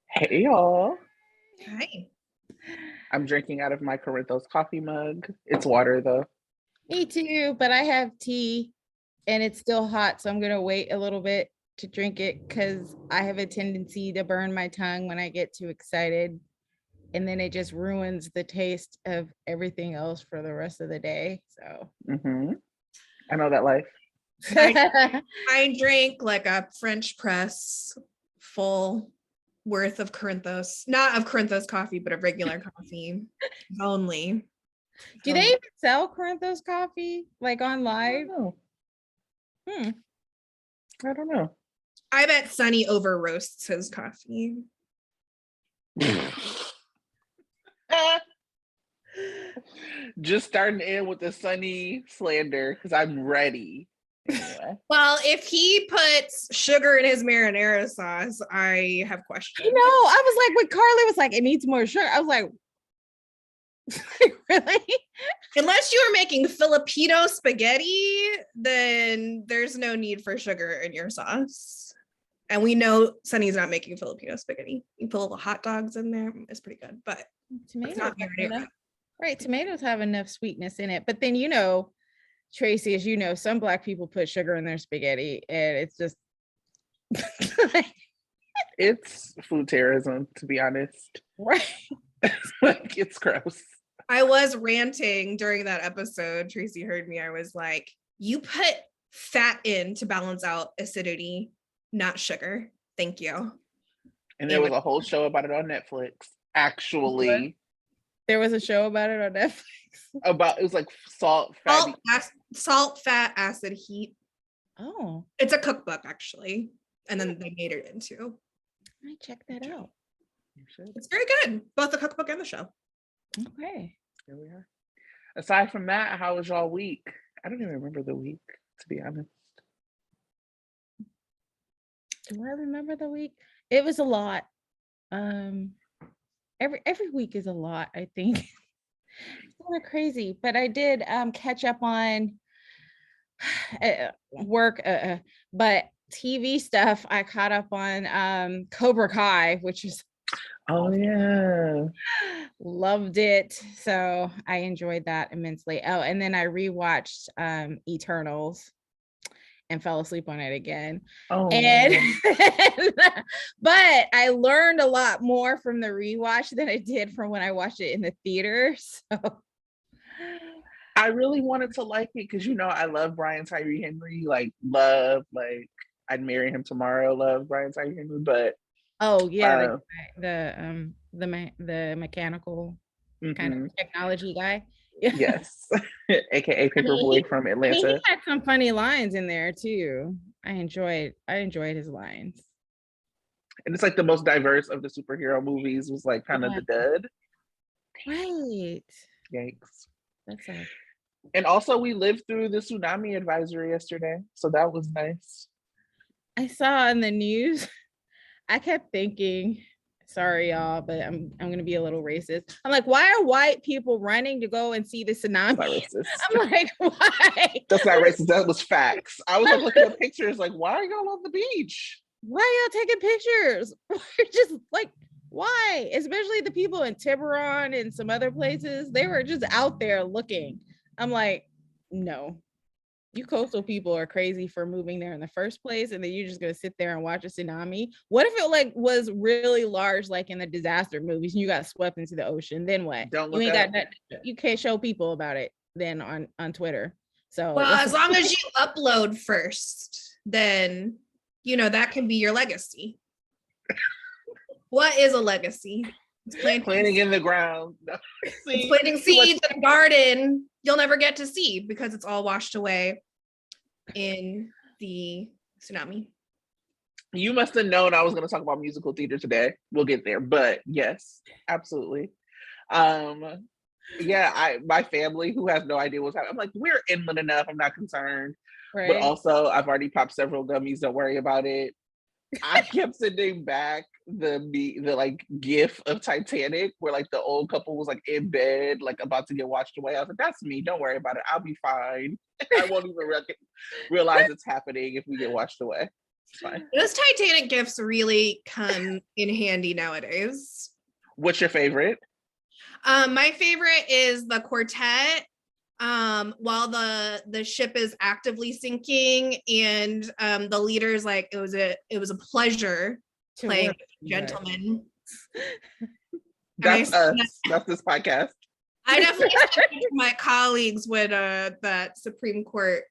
Hey y'all. Hi. I'm drinking out of my Corinthos coffee mug. It's water though. Me too, but I have tea and it's still hot, so I'm gonna wait a little bit to drink it because I have a tendency to burn my tongue when I get too excited, and then it just ruins the taste of everything else for the rest of the day. So I know that life. I drink like a French press full worth of Corinthos, not of Corinthos coffee, but of regular coffee only. Do they even sell Corinthos coffee like on live? I don't know. I bet Sunny over roasts his coffee. Just starting in with the Sunny slander because I'm ready. Anyway. Well, if he puts sugar in his marinara sauce, I have questions. You know, I was like, when Carly was like, it needs more sugar, I was like, really? Unless you are making Filipino spaghetti, then there's no need for sugar in your sauce. And we know Sunny's not making Filipino spaghetti. You put little hot dogs in there, it's pretty good. But tomatoes right, tomatoes have enough sweetness in it. But then, you know, Tracey, as you know, some Black people put sugar in their spaghetti, and it's just it's food terrorism, to be honest. Right. Like, it's gross. I was ranting during that episode. Tracey heard me. I was like, you put fat in to balance out acidity, not sugar. Thank you. And there was a whole show about it on Netflix. Actually, there was a show about it on Netflix. It was like salt, fat, acid, heat. Oh, it's a cookbook actually, and then they made it into. I check that out. It's very good, both the cookbook and the show. Okay, here we are. Aside from that, how was y'all week? I don't even remember the week, to be honest. Do I remember the week? It was a lot. Every week is a lot, I think. It's kind of crazy, but I did catch up on work, but TV stuff. I caught up on Cobra Kai, which is loved it. So I enjoyed that immensely. Oh, and then I rewatched Eternals and fell asleep on it again. But I learned a lot more from the rewatch than I did from when I watched it in the theater. So I really wanted to like it because, you know, I love Brian Tyree Henry, I'd marry him tomorrow. Love Brian Tyree Henry, but the mechanical kind of technology guy. Yes, aka Paperboy from Atlanta. He had some funny lines in there too. I enjoyed his lines. And it's like the most diverse of the superhero movies. Was like kind of the dud. Right. Yikes. That's right. And also, we lived through the tsunami advisory yesterday, so that was nice. I saw in the news. I kept thinking, sorry y'all, but I'm gonna be a little racist. I'm like, why are white people running to go and see the tsunami? That's not racist. I'm like, why? That's not racist. That was facts. I was like looking at pictures, like, why are y'all on the beach? Why are y'all taking pictures? Just like, why? Especially the people in Tiburon and some other places, they were just out there looking. I'm like, no. You coastal people are crazy for moving there in the first place, and then you're just gonna sit there and watch a tsunami. What if it like was really large, like in the disaster movies, and you got swept into the ocean? Then what? You ain't got nothing. You can't show people about it then on Twitter. So well, as long as you upload first, then you know that can be your legacy. What is a legacy? It's planting in the ground. It's planting seeds in a garden you'll never get to see because it's all washed away in the tsunami. You must have known I was going to talk about musical theater today. We'll get there, but yes, absolutely. My family who has no idea what's happening. I'm like, we're inland enough. I'm not concerned. Right. But also, I've already popped several gummies. Don't worry about it. I kept sending back the like gif of Titanic where like the old couple was like in bed, like about to get washed away. I was like, that's me. Don't worry about it. I'll be fine. I won't even realize it's happening if we get washed away. It's fine. Those Titanic gifts really come in handy nowadays. What's your favorite? My favorite is the quartet. While the ship is actively sinking, and the leader's like, it was a pleasure playing gentlemen. That's us. That's this podcast. I definitely sent it to my colleagues with that Supreme Court.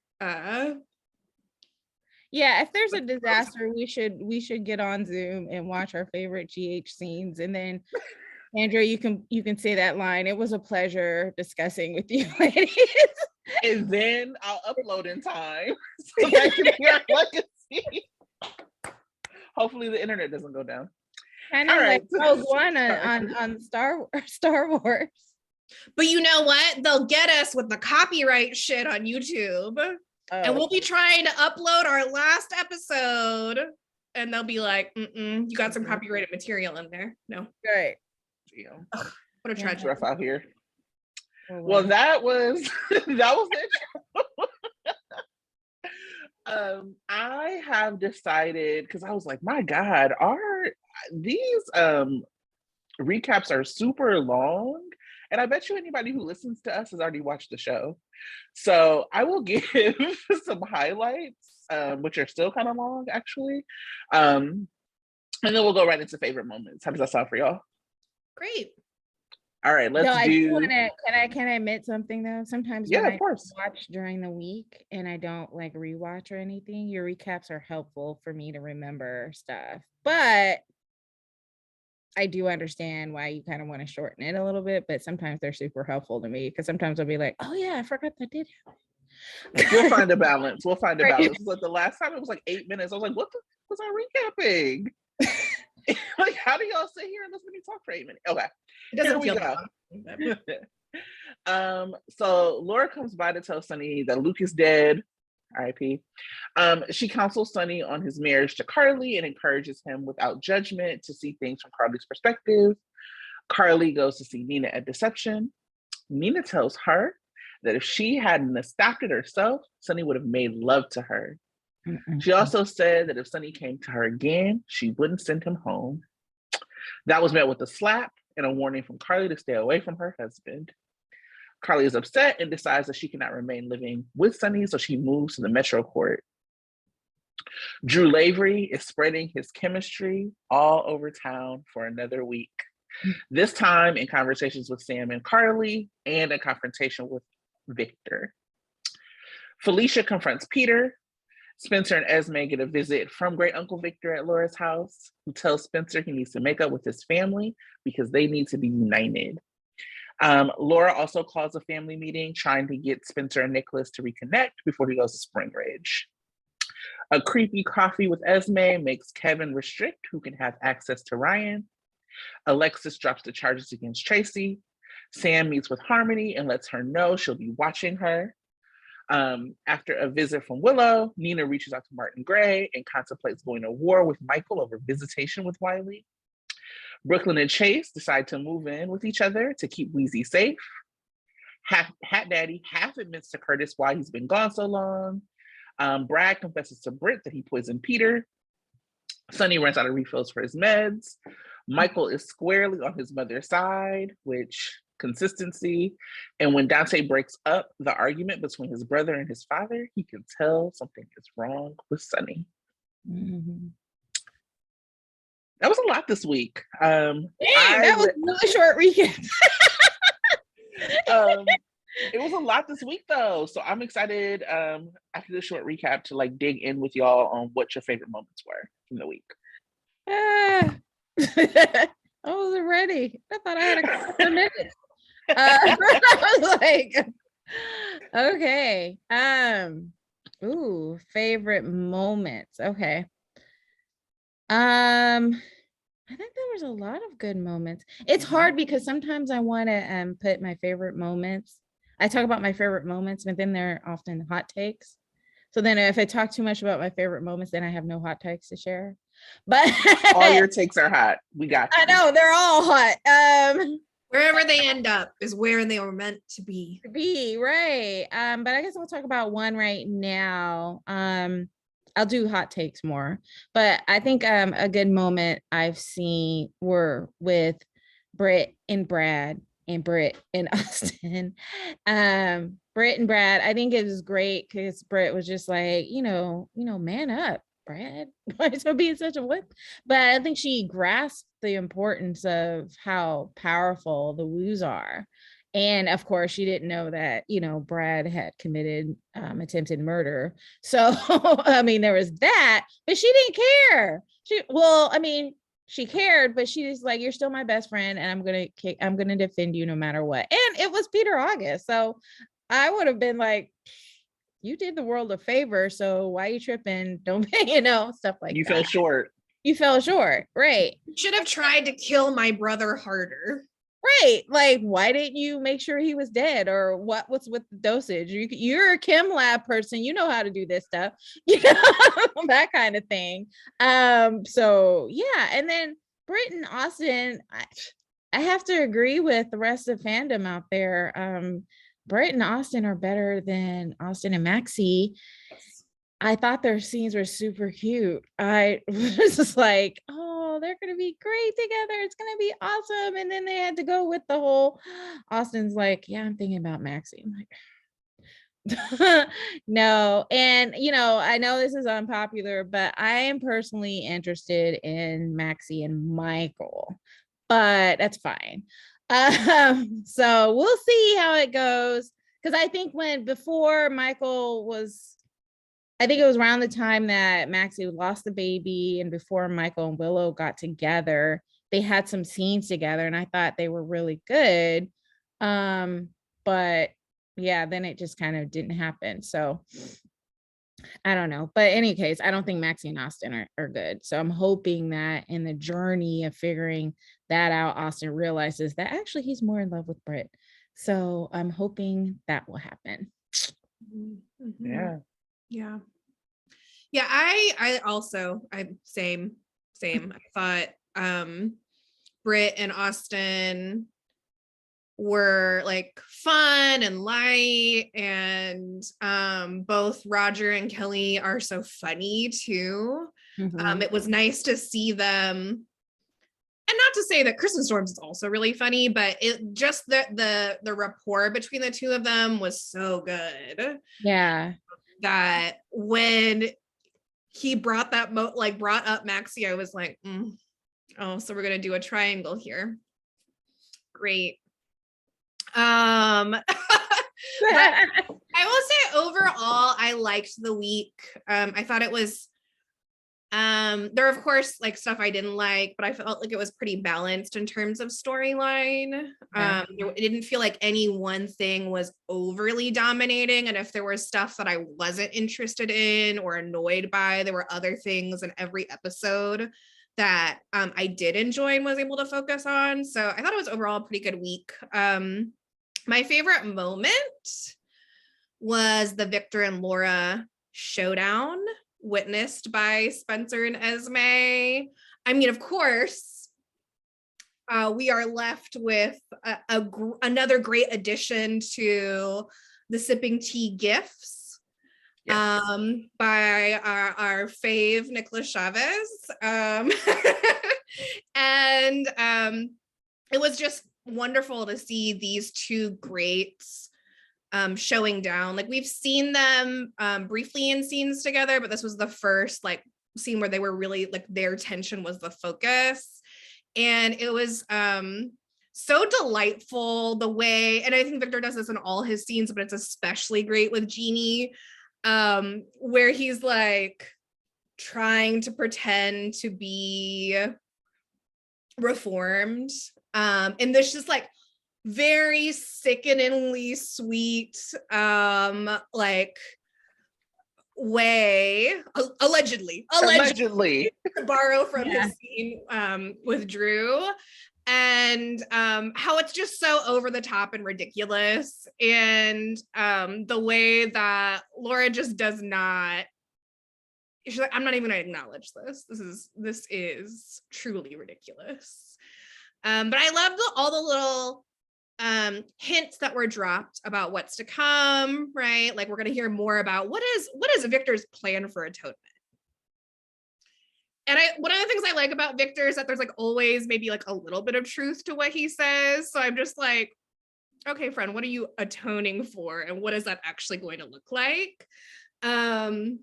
Yeah, if there's a disaster, we should get on Zoom and watch our favorite GH scenes, and then Sandra, you can say that line. It was a pleasure discussing with you, ladies. And then I'll upload in time so that can be our legacy. Hopefully the internet doesn't go down. Kind of like Rogue One on Star Wars. But you know what? They'll get us with the copyright shit on YouTube. And we'll be trying to upload our last episode. And they'll be like, you got some copyrighted material in there. No. Right. Ugh, what a tragedy. Rough out here. Well, that was it. I have decided, because I was like, my God, these recaps are super long, and I bet you anybody who listens to us has already watched the show. So I will give some highlights, which are still kind of long, actually, and then we'll go right into favorite moments. How does that sound for y'all? Great. All right, let's do. Can I admit something though? Sometimes when I watch during the week and I don't like rewatch or anything, your recaps are helpful for me to remember stuff. But I do understand why you kind of want to shorten it a little bit, but sometimes they're super helpful to me because sometimes I'll be like, oh yeah, I forgot that did happen. We'll find a balance. But the last time it was like 8 minutes. I was like, what was I recapping? Like, how do y'all sit here and listen to me talk for 8 minutes? Okay, it doesn't here we go. So Laura comes by to tell Sonny that Luke is dead. R.I.P. She counsels Sonny on his marriage to Carly and encourages him without judgment to see things from Carly's perspective. Carly goes to see Nina at Deception. Nina tells her that if she hadn't stopped it herself, Sonny would have made love to her. She also said that if Sonny came to her again, she wouldn't send him home. That was met with a slap and a warning from Carly to stay away from her husband. Carly is upset and decides that she cannot remain living with Sonny, so she moves to the Metro Court. Drew Lavery is spreading his chemistry all over town for another week. This time in conversations with Sam and Carly and a confrontation with Victor. Felicia confronts Peter. Spencer and Esme get a visit from Great Uncle Victor at Laura's house, who tells Spencer he needs to make up with his family because they need to be united. Laura also calls a family meeting trying to get Spencer and Nicholas to reconnect before he goes to Spring Ridge. A creepy coffee with Esme makes Kevin restrict who can have access to Ryan. Alexis drops the charges against Tracey. Sam meets with Harmony and lets her know she'll be watching her. After a visit from Willow, Nina reaches out to Martin Gray and contemplates going to war with Michael over visitation with Wiley. Brooklyn and Chase decide to move in with each other to keep Weezy safe. Hat Daddy half admits to Curtis why he's been gone so long. Brad confesses to Britt that he poisoned Peter. Sonny runs out of refills for his meds. Michael is squarely on his mother's side, which consistency. And when Dante breaks up the argument between his brother and his father, he can tell something is wrong with Sonny. Mm-hmm. That was a lot this week. That was a really short recap. It was a lot this week though, so I'm excited after this short recap to like dig in with y'all on what your favorite moments were from the week. I wasn't ready. I thought I had a couple of minutes. I was like, okay. Favorite moments. Okay. I think there was a lot of good moments. It's hard because sometimes I want to put my favorite moments. I talk about my favorite moments, but then they're often hot takes. So then if I talk too much about my favorite moments, then I have no hot takes to share. But all your takes are hot. We got you. I know they're all hot. Wherever they end up is where they were meant to be. Right. But I guess we'll talk about one right now. I'll do hot takes more, but I think a good moment I've seen were with Britt and Brad and Britt and Austin. Britt and Brad, I think it was great because Britt was just like, man up, Brad. Why is it being such a what? But I think she grasped the importance of how powerful the woos are. And of course, she didn't know that, Brad had committed attempted murder. So, I mean, there was that, but she didn't care. She cared, but she was like, you're still my best friend and I'm going to defend you no matter what. And it was Peter August. So I would have been like, you did the world a favor. So why are you tripping? Don't pay, stuff like that. You fell short. You fell short. Right. Should have tried to kill my brother harder. Right. Like, why didn't you make sure he was dead, or what was with the dosage? You're a chem lab person. You know how to do this stuff, that kind of thing. So yeah. And then Britt and Austin, I have to agree with the rest of fandom out there. Britt and Austin are better than Austin and Maxie. I thought their scenes were super cute. I was just like, oh, they're going to be great together. It's going to be awesome. And then they had to go with the whole, Austin's like, yeah, I'm thinking about Maxie. I'm like, no. And, I know this is unpopular, but I am personally interested in Maxie and Michael, but that's fine. So we'll see how it goes. Because I think before Michael was, I think it was around the time that Maxie lost the baby and before Michael and Willow got together, they had some scenes together and I thought they were really good. But yeah, then it just kind of didn't happen. So I don't know. But in any case, I don't think Maxie and Austin are good. So I'm hoping that in the journey of figuring that out, Austin realizes that actually he's more in love with Britt. So I'm hoping that will happen. Mm-hmm. Yeah. I also same. I thought Britt and Austin were like fun and light, and both Roger and Kelly are so funny too. Mm-hmm. It was nice to see them, and not to say that Kristen Storms is also really funny, but it just the rapport between the two of them was so good. Yeah. That when he brought brought up Maxie, I was like, oh, so we're gonna do a triangle here. Great. I will say overall, I liked the week. I thought it was there are of course like stuff I didn't like, but I felt like it was pretty balanced in terms of storyline. It didn't feel like any one thing was overly dominating, and if there was stuff that I wasn't interested in or annoyed by, there were other things in every episode that I did enjoy and was able to focus on. So I thought it was overall a pretty good week. My favorite moment was the Victor and Laura showdown witnessed by Spencer and Esme. I mean, of course, we are left with another great addition to the Sipping Tea Gifts. Yes. By our fave Nicholas Chavez. And it was just wonderful to see these two greats showing down. Like we've seen them briefly in scenes together, but this was the first like scene where they were really like their tension was the focus. And it was so delightful the way, and I think Victor does this in all his scenes, but it's especially great with Jeannie, where he's like trying to pretend to be reformed. And there's just like very sickeningly sweet, like way, allegedly to borrow from his scene with Drew, and how it's just so over the top and ridiculous, and the way that Laura just does not. She's like, I'm not even gonna acknowledge this. This is truly ridiculous. But I loved all the little hints that were dropped about what's to come, right? Like we're gonna hear more about what is Victor's plan for atonement, And one of the things I like about Victor is that there's like always maybe like a little bit of truth to what he says. So I'm just like, okay, friend, what are you atoning for? And what is that actually going to look like? And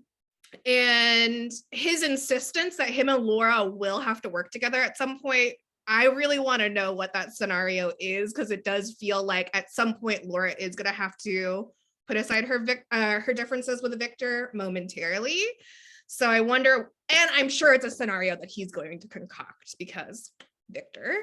his insistence that him and Laura will have to work together at some point, I really want to know what that scenario is, because it does feel like at some point Laura is going to have to put aside her differences with Victor momentarily. So I wonder, and I'm sure it's a scenario that he's going to concoct because Victor.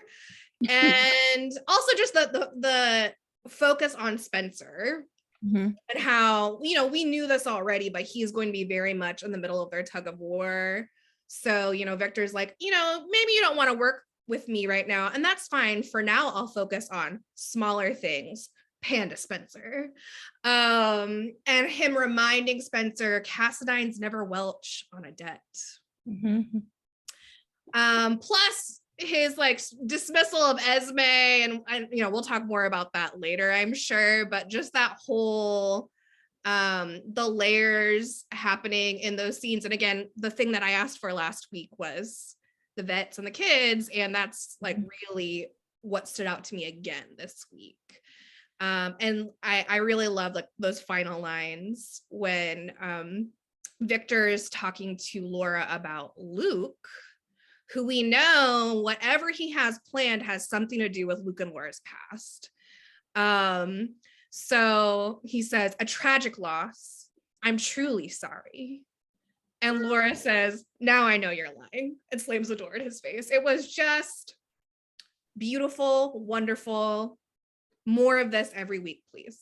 And also just the focus on Spencer. And how, we knew this already, but he's going to be very much in the middle of their tug of war. So, Victor's like, maybe you don't want to work with me right now. And that's fine. For now, I'll focus on smaller things. Panda Spencer. And him reminding Spencer, Cassadines never welch on a debt. Plus his like dismissal of Esme, and we'll talk more about that later, I'm sure, but just that whole the layers happening in those scenes. And again, the thing that I asked for last week was the vets and the kids, and that's like really what stood out to me again this week. And I really love like those final lines when Victor's talking to Laura about Luke, who we know whatever he has planned has something to do with Luke and Laura's past. So he says, a tragic loss. I'm truly sorry. And Laura says, now I know you're lying, and slams the door in his face. It was just beautiful, wonderful. More of this every week, please.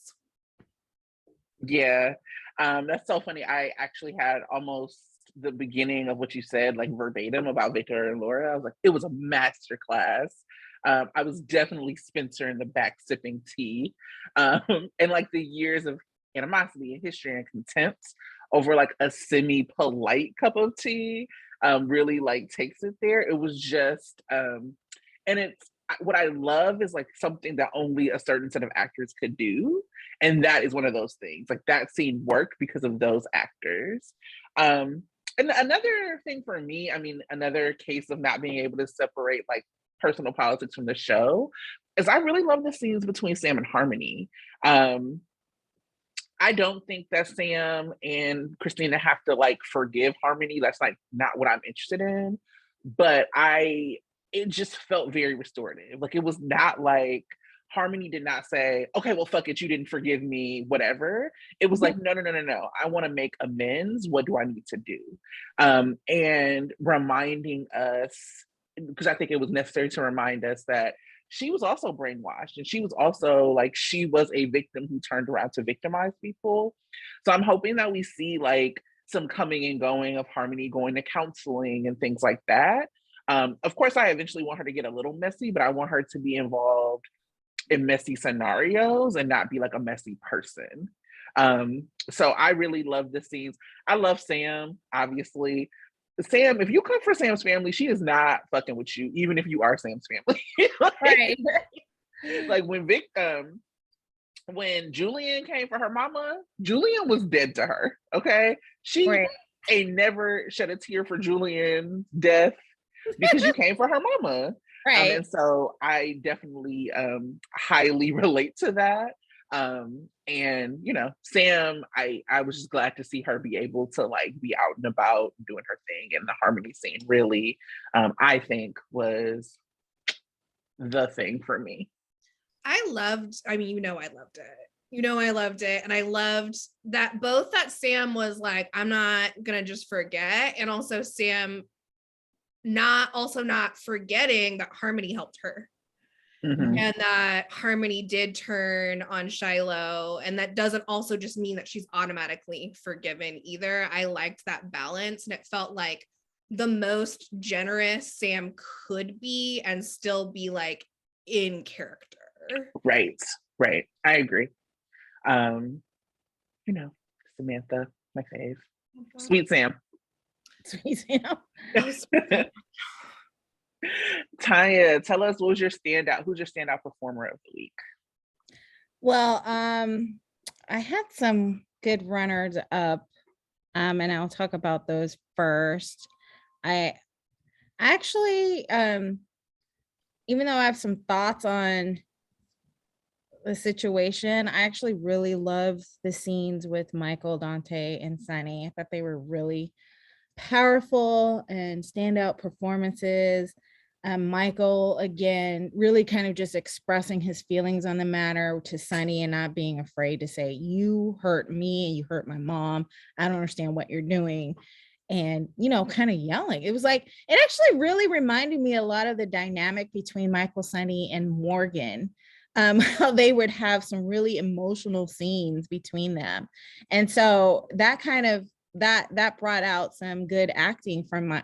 Yeah, that's so funny. I actually had almost the beginning of what you said, like verbatim about Victor and Laura. I was like, it was a master class. I was definitely Spencer in the back sipping tea. And like the years of animosity and history and contempt over like a semi-polite cup of tea really like takes it there. It was just, and it's, what I love is like something that only a certain set of actors could do. And that is one of those things. Like that scene worked because of those actors. And another thing for me, another case of not being able to separate like personal politics from the show is I really love the scenes between Sam and Harmony. I don't think that Sam and Christina have to like forgive Harmony. That's like not what I'm interested in. But it just felt very restorative. Like it was not like Harmony did not say, okay, well, fuck it, you didn't forgive me, whatever. It was like, no. I want to make amends. What do I need to do? And reminding us, because I think it was necessary to remind us that she was also brainwashed, and she was also like, she was a victim who turned around to victimize people. So I'm hoping that we see like some coming and going of Harmony going to counseling and things like that. Of course, I eventually want her to get a little messy, but I want her to be involved in messy scenarios and not be like a messy person. So I really love the scenes. I love Sam, obviously. Sam, if you come for Sam's family, she is not fucking with you, even if you are Sam's family. Right. Like when Julian came for her mama, Julian was dead to her. Okay. She ain't never shed a tear for Julian's death because you came for her mama. Right. And so I definitely highly relate to that. And Sam, I was just glad to see her be able to like be out and about doing her thing. And the Harmony scene really, I think, was the thing for me. I loved it. I loved it. And I loved that both that Sam was like, I'm not gonna just forget, and also Sam not forgetting that Harmony helped her. Mm-hmm. And that Harmony did turn on Shiloh, and that doesn't also just mean that she's automatically forgiven either. I liked that balance, and it felt like the most generous Sam could be and still be like in character. Right. I agree. Samantha, my fave. Sweet Sam. Tonya, tell us, who's your standout performer of the week? Well, I had some good runners up, and I'll talk about those first. I Actually, even though I have some thoughts on the situation, I actually really loved the scenes with Michael, Dante, and Sunny. I thought they were really powerful and standout performances. Michael, again, really kind of just expressing his feelings on the matter to Sunny and not being afraid to say, you hurt me and you hurt my mom. I don't understand what you're doing. And, kind of yelling. It was like, it actually really reminded me a lot of the dynamic between Michael, Sunny, and Morgan. How they would have some really emotional scenes between them. And so that kind of that brought out some good acting from my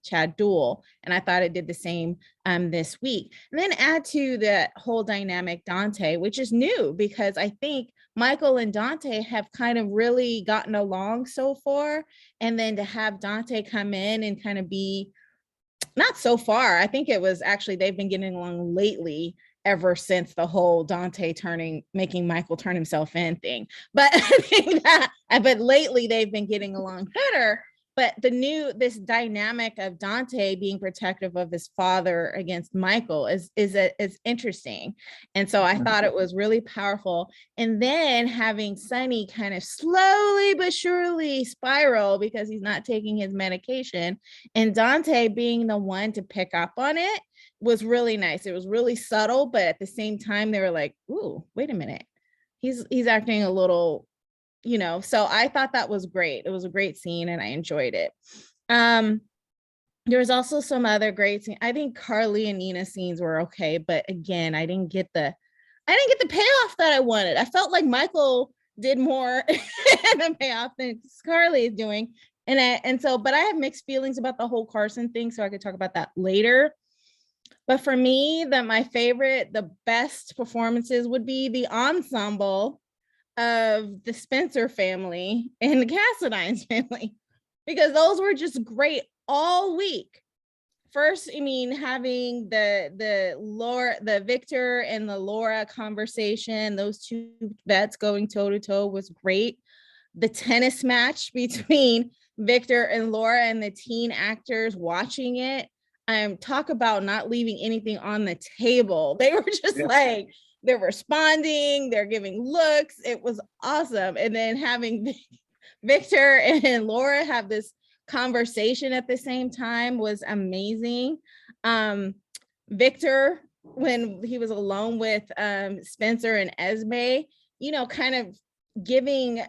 Chad Duell, and I thought it did the same this week. And then add to the whole dynamic Dante, which is new because I think Michael and Dante have kind of really gotten along so far, and then to have Dante come in and kind of be not so far. I think it was actually they've been getting along lately ever since the whole Dante making Michael turn himself in thing. But I think but lately they've been getting along better. But this dynamic of Dante being protective of his father against Michael is interesting. And so I thought it was really powerful. And then having Sunny kind of slowly but surely spiral because he's not taking his medication, and Dante being the one to pick up on it was really nice. It was really subtle, but at the same time, they were like, ooh, wait a minute. He's acting a little, so I thought that was great. It was a great scene and I enjoyed it. There was also some other great scenes. I think Carly and Nina scenes were okay, but again, I didn't get the payoff that I wanted. I felt like Michael did more the payoff than Carly is doing. But I have mixed feelings about the whole Carson thing, so I could talk about that later. But for me, the best performances would be the ensemble of the Spencer family and the Cassadines family, because those were just great all week. First, having the Victor and the Laura conversation, those two vets going toe to toe was great. The tennis match between Victor and Laura and the teen actors watching it, talk about not leaving anything on the table. They were just like, they're responding, they're giving looks. It was awesome. And then having Victor and Laura have this conversation at the same time was amazing. Victor, when he was alone with Spencer and Esme, kind of giving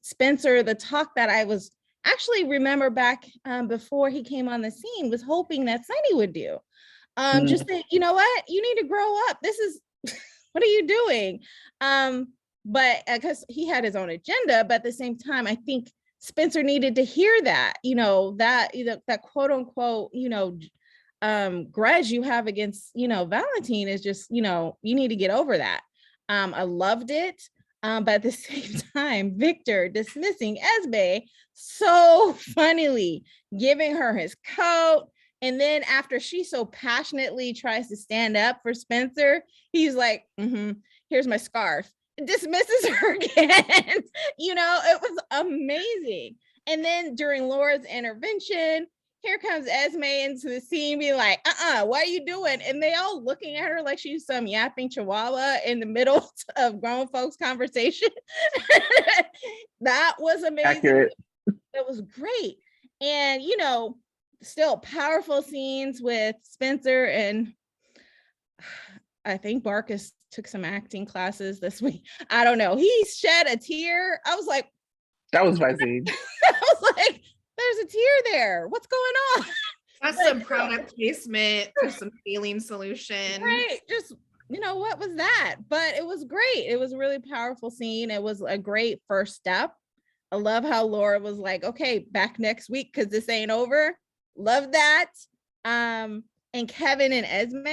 Spencer the talk that I was actually remember back before he came on the scene, was hoping that Sunny would do. Just that, you know what, you need to grow up. This is what are you doing? But because he had his own agenda, but at the same time, I think Spencer needed to hear that, that quote unquote, grudge you have against, Valentina is just, you need to get over that. I loved it. But at the same time, Victor dismissing Esme so funnily, giving her his coat. And then after she so passionately tries to stand up for Spencer, he's like, here's my scarf. Dismisses her again. It was amazing. And then during Laura's intervention, here comes Esme into the scene, being like, what are you doing? And they all looking at her like she's some yapping chihuahua in the middle of grown folks' conversation. That was amazing. Accurate. It was great. And, still powerful scenes with Spencer, and I think Marcus took some acting classes this week. I don't know. He shed a tear. I was like, that was my scene. I was like, there's a tear there. What's going on? That's some product placement for some feeling solution. Right. Just, what was that? But it was great. It was a really powerful scene. It was a great first step. I love how Laura was like, okay, back next week because this ain't over. Love that. And Kevin and Esme,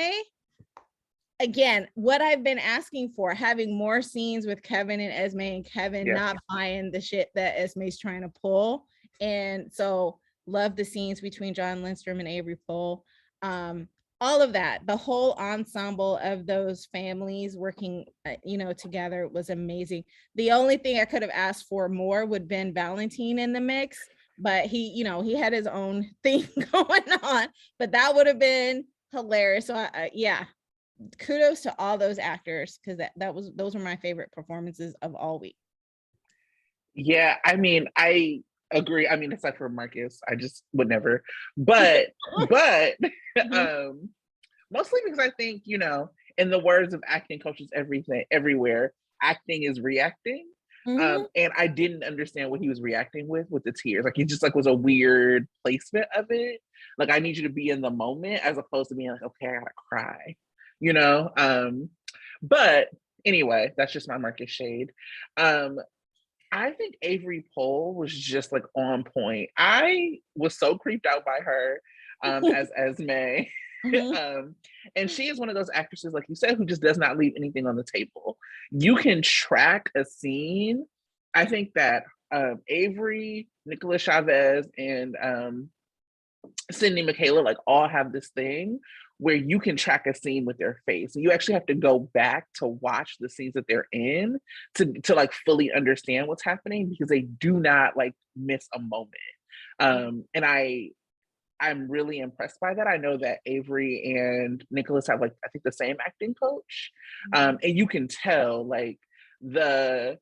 again, what I've been asking for, having more scenes with Kevin and Esme, and Kevin not buying the shit that Esme's trying to pull. And so love the scenes between John Lindstrom and Avery Pohl. All of that, the whole ensemble of those families working, together was amazing. The only thing I could have asked for more would have been Valentina in the mix, but he had his own thing going on, but that would have been hilarious. So yeah, kudos to all those actors, because those were my favorite performances of all week. Yeah, I mean, I agree. I mean, except for Marcus, I just would never. But mostly because I think, in the words of acting coaches everywhere, acting is reacting. And I didn't understand what he was reacting with the tears. Like, he just like was a weird placement of it. Like, I need you to be in the moment as opposed to being like, okay, I gotta cry, but anyway, that's just my Marcus shade. I think Avery Pohl was just like on point. I was so creeped out by her as Esme. And she is one of those actresses, like you said, who just does not leave anything on the table. You can track a scene. I think that Avery, Nicolas Chavez, and Sydney Michaela like all have this thing where you can track a scene with their face. You actually have to go back to watch the scenes that they're in to like fully understand what's happening, because they do not like miss a moment. And I'm really impressed by that. I know that Avery and Nicholas have like, I think, the same acting coach. And you can tell like the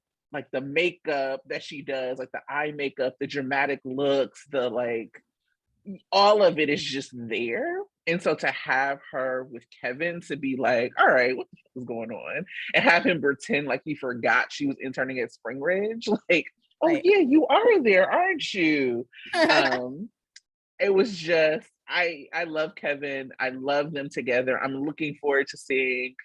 makeup that she does, like the eye makeup, the dramatic looks, the like, all of it is just there. And so to have her with Kevin to be like, all right, what the fuck is going on? And have him pretend like he forgot she was interning at Spring Ridge. Like, oh yeah, you are there, aren't you? It was just, I love Kevin. I love them together. I'm looking forward to seeing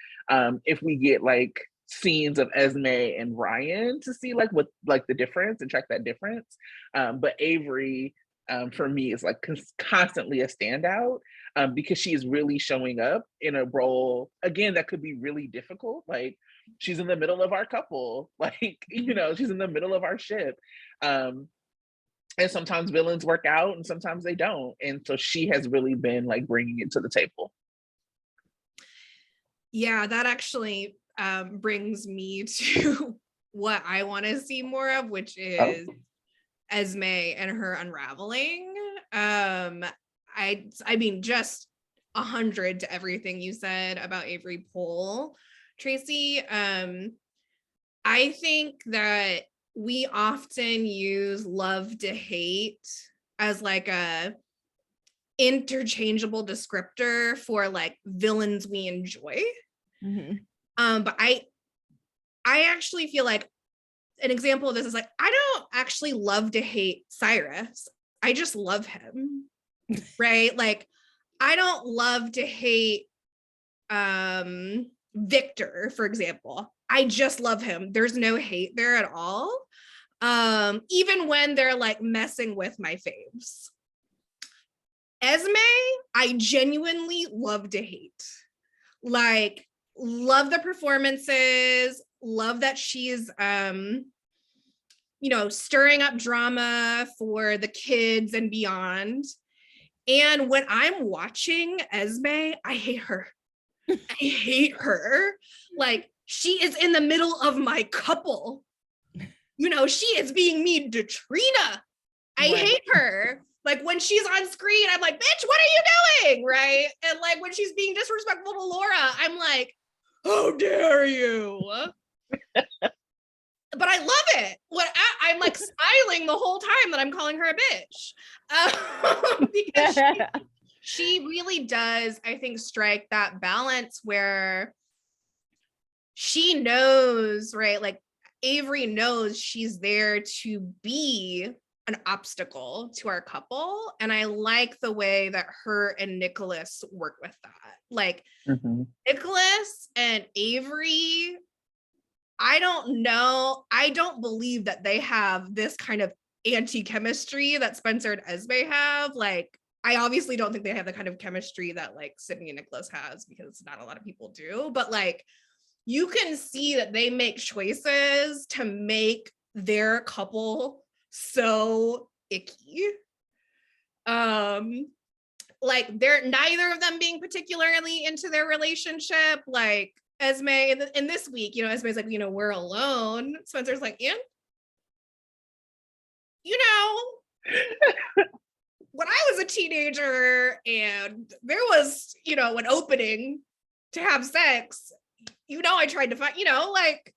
if we get like scenes of Esme and Ryan to see like what like the difference and track that difference. But Avery, for me, is like constantly a standout because she is really showing up in a role, again, that could be really difficult. Like, she's in the middle of our couple, like, she's in the middle of our ship. And sometimes villains work out and sometimes they don't. And so she has really been like bringing it to the table. Yeah, that actually brings me to what I want to see more of, which is Esme and her unraveling. I mean, just 100 to everything you said about Avery Pohl, Tracey. I think that we often use love to hate as like a interchangeable descriptor for like villains we enjoy. But I actually feel like an example of this is like, I don't actually love to hate Cyrus. I just love him, right? Like, I don't love to hate Victor, for example. I just love him. There's no hate there at all. Even when they're like messing with my faves. Esme, I genuinely love to hate. Like, love the performances, love that she's stirring up drama for the kids and beyond. And when I'm watching Esme, I hate her. I hate her. Like, she is in the middle of my couple. She is being mean to Trina. I hate her. Like, when she's on screen, I'm like, bitch, what are you doing? Right? And like, when she's being disrespectful to Laura, I'm like, how dare you? But I love it. I'm like smiling the whole time that I'm calling her a bitch. Because she really does, I think, strike that balance where she knows, right? Like, Avery knows she's there to be an obstacle to our couple. And I like the way that her and Nicholas work with that. Like, Nicholas and Avery, I don't know. I don't believe that they have this kind of anti-chemistry that Spencer and Esme have. Like, I obviously don't think they have the kind of chemistry that like Sydney and Nicholas has, because not a lot of people do. But like, you can see that they make choices to make their couple so icky. Like, they're neither of them being particularly into their relationship. Like, Esme, in this week, Esme's like, we're alone. Spencer's like, and, When I was a teenager and there was, an opening to have sex, I tried to find, like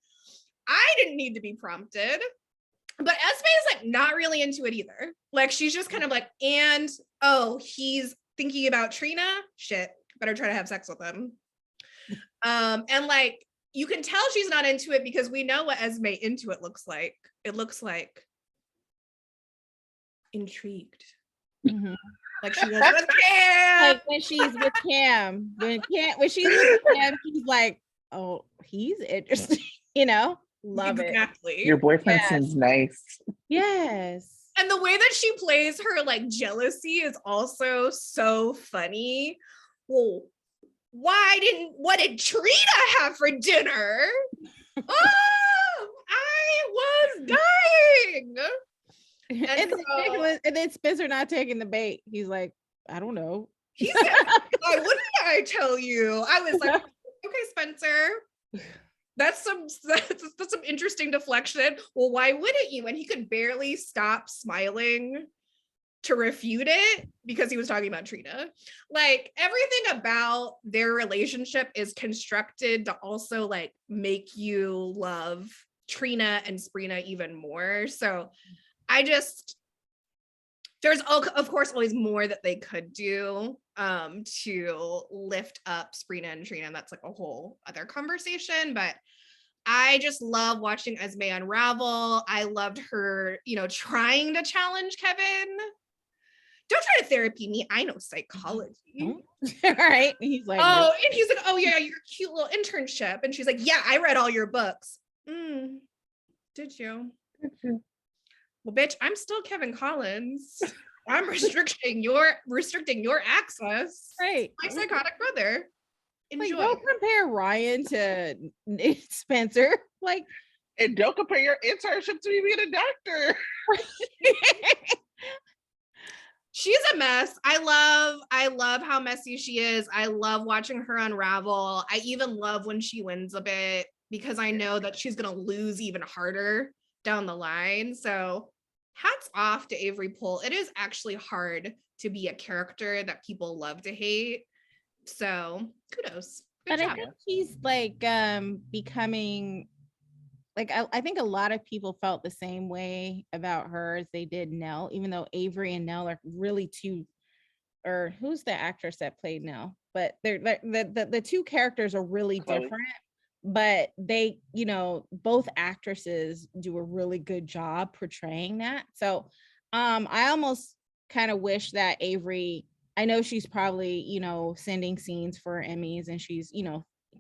I didn't need to be prompted. But Esme is like not really into it either. Like she's just kind of like, and he's thinking about Trina. Shit, better try to have sex with him. And like you can tell she's not into it because we know what Esme into it looks like. It looks like intrigued. Mhm. Like she was with Cam. Like when she's with Cam, when she's with Cam, she's like, oh, he's interesting, Love exactly. Your boyfriend seems nice. Yes. And the way that she plays her like jealousy is also so funny. Well, what did Trina have for dinner? Oh, I was dying. And then Spencer not taking the bait. He's like, I don't know. He said, why wouldn't I tell you? I was like, okay, Spencer. That's some interesting deflection. Well, why wouldn't you? And he could barely stop smiling to refute it because he was talking about Trina. Like everything about their relationship is constructed to also like make you love Trina and Sprina even more. So there's of course always more that they could do to lift up Sprina and Trina. And that's like a whole other conversation, but I just love watching Esme unravel. I loved her, trying to challenge Kevin. Don't try to therapy me. I know psychology. All right. He's like, oh, nope. And he's like, oh yeah, your cute little internship. And she's like, yeah, I read all your books. Did you? Well, bitch, I'm still Kevin Collins. I'm restricting your access. Right. My psychotic brother. Enjoy. Like, don't compare Ryan to Spencer. Like, and don't compare your internship to me being a doctor. She's a mess. I love how messy she is. I love watching her unravel. I even love when she wins a bit because I know that she's gonna lose even harder down the line. So hats off to Avery Pohl. It is actually hard to be a character that people love to hate. So kudos. Good job. I think she's like becoming like I think a lot of people felt the same way about her as they did Nell, even though Avery and Nell are really or who's the actress that played Nell? But they're the two characters are really different, but they, both actresses do a really good job portraying that. So I almost kind of wish that Avery, I know she's probably, sending scenes for Emmys and she's,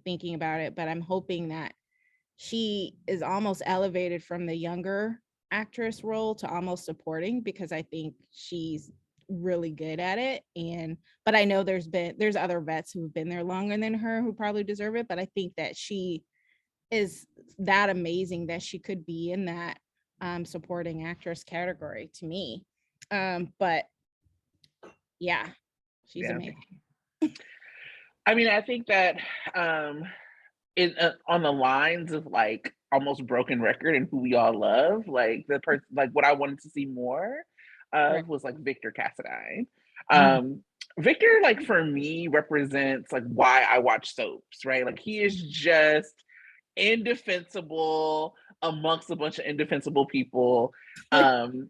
thinking about it, but I'm hoping that she is almost elevated from the younger actress role to almost supporting, because I think she's really good at it. But I know there's other vets who've been there longer than her who probably deserve it. But I think that she is that amazing that she could be in that supporting actress category to me. But yeah, she's amazing. I mean, I think that on the lines of like almost broken record and who we all love, like the person, like what I wanted to see more of was like Victor Cassadine. Victor, like for me, represents like why I watch soaps, right? Like he is just indefensible amongst a bunch of indefensible people, and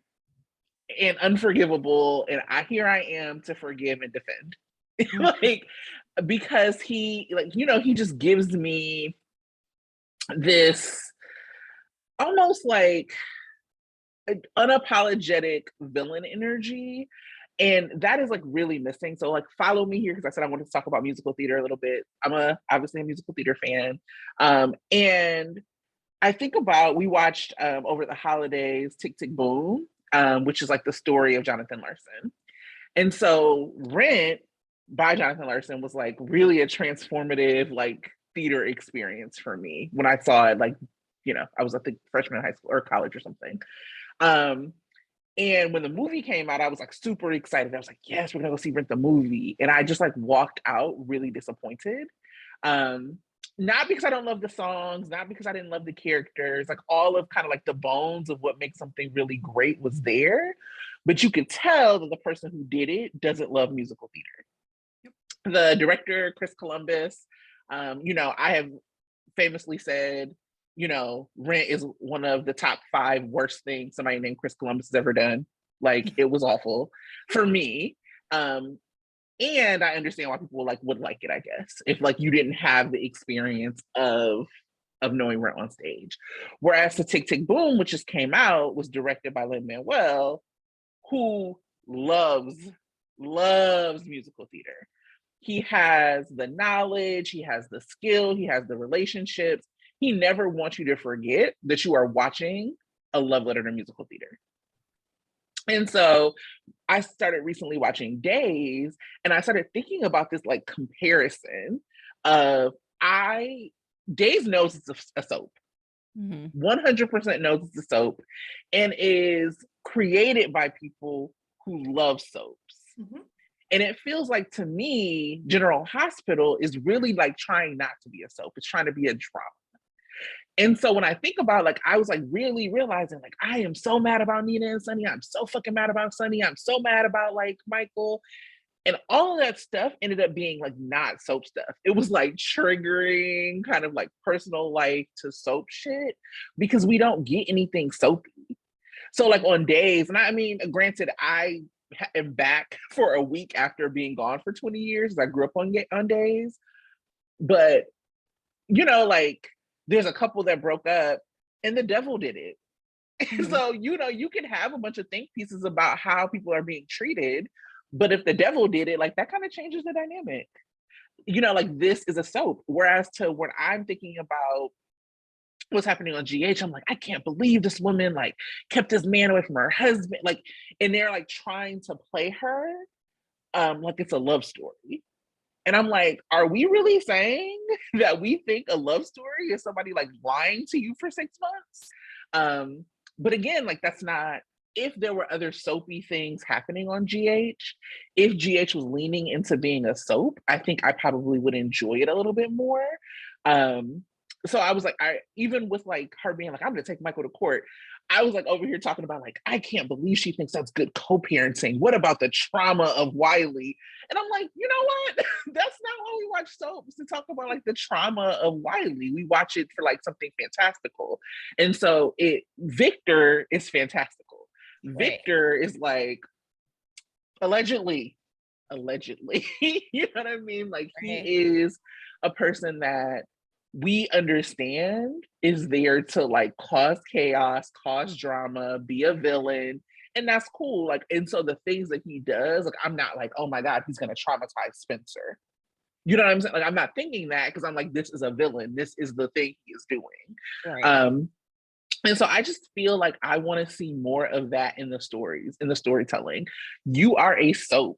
unforgivable. And here I am to forgive and defend. Like, because he, like, he just gives me this almost like unapologetic villain energy, and that is like really missing. So like follow me here because I said I wanted to talk about musical theater a little bit. I'm obviously a musical theater fan, and I think about, we watched over the holidays Tick Tick Boom, which is like the story of Jonathan Larson. And so Rent by Jonathan Larson was like really a transformative like theater experience for me when I saw it. Like, I was, I think, freshman in high school or college or something. And when the movie came out, I was like super excited. I was like, yes, we're gonna go see Rent the movie. And I just like walked out really disappointed. Not because I don't love the songs, not because I didn't love the characters, like all of kind of like the bones of what makes something really great was there. but you could tell that the person who did it doesn't love musical theater. The director, Chris Columbus, I have famously said, Rent is one of the top 5 worst things somebody named Chris Columbus has ever done. Like, it was awful for me. And I understand why people would like it, I guess, if you didn't have the experience of knowing Rent on stage. Whereas the Tick Tick Boom, which just came out, was directed by Lin-Manuel, who loves musical theater. He has the knowledge, he has the skill, he has the relationships. He never wants you to forget that you are watching a love letter to musical theater. And so I started recently watching Days, and I started thinking about this comparison of Days knows it's a soap. 100% knows it's a soap, and is created by people who love soaps. And it feels like, to me, General Hospital is really trying not to be a soap. It's trying to be a drama. And so when I think about I was really realizing I am so mad about Nina and Sonny. I'm so fucking mad about Sonny. I'm so mad about Michael. And all of that stuff ended up being not soap stuff. It was triggering kind of personal life to soap shit, because we don't get anything soapy. So on Days, and I mean, granted, I am back for a week after being gone for 20 years. I grew up on Days, but there's a couple that broke up and the devil did it. So you can have a bunch of think pieces about how people are being treated, but if the devil did it, that kind of changes the dynamic. This is a soap. Whereas to when I'm thinking about what's happening on GH, I'm I can't believe this woman kept this man away from her husband, and they're trying to play her it's a love story. And I'm are we really saying that we think a love story is somebody lying to you for 6 months? But again, that's not, if there were other soapy things happening on GH, if GH was leaning into being a soap, I think I probably would enjoy it a little bit more. So I was even with her being I'm gonna take Michael to court, I was over here talking about I can't believe she thinks that's good co-parenting. What about the trauma of Wiley? And I'm you know what? That's not why we watch soaps, to talk about the trauma of Wiley. We watch it for something fantastical. And so Victor is fantastical. Right. Victor is allegedly, you know what I mean? He is a person that we understand is there to cause chaos, cause drama, be a villain, and that's cool. And so the things that he does, I'm not oh my God, he's gonna traumatize Spencer. You know what I'm saying? I'm not thinking that, because I'm this is a villain. This is the thing he is doing. Right. And so I just feel I want to see more of that in the stories, in the storytelling. You are a soap.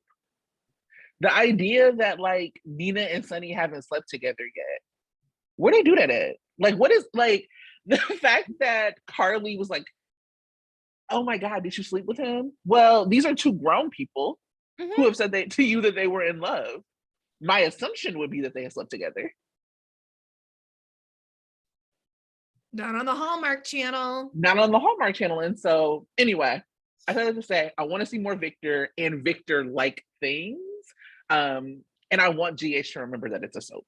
The idea that Nina and Sonny haven't slept together yet, where they do that at? What is the fact that Carly was oh my God, did you sleep with him? Well, these are 2 grown people who have said to you that they were in love. My assumption would be that they had slept together. Not on the Hallmark Channel. Not on the Hallmark Channel. And so anyway, I started to say, I want to see more Victor and Victor-like things. And I want GH to remember that it's a soap.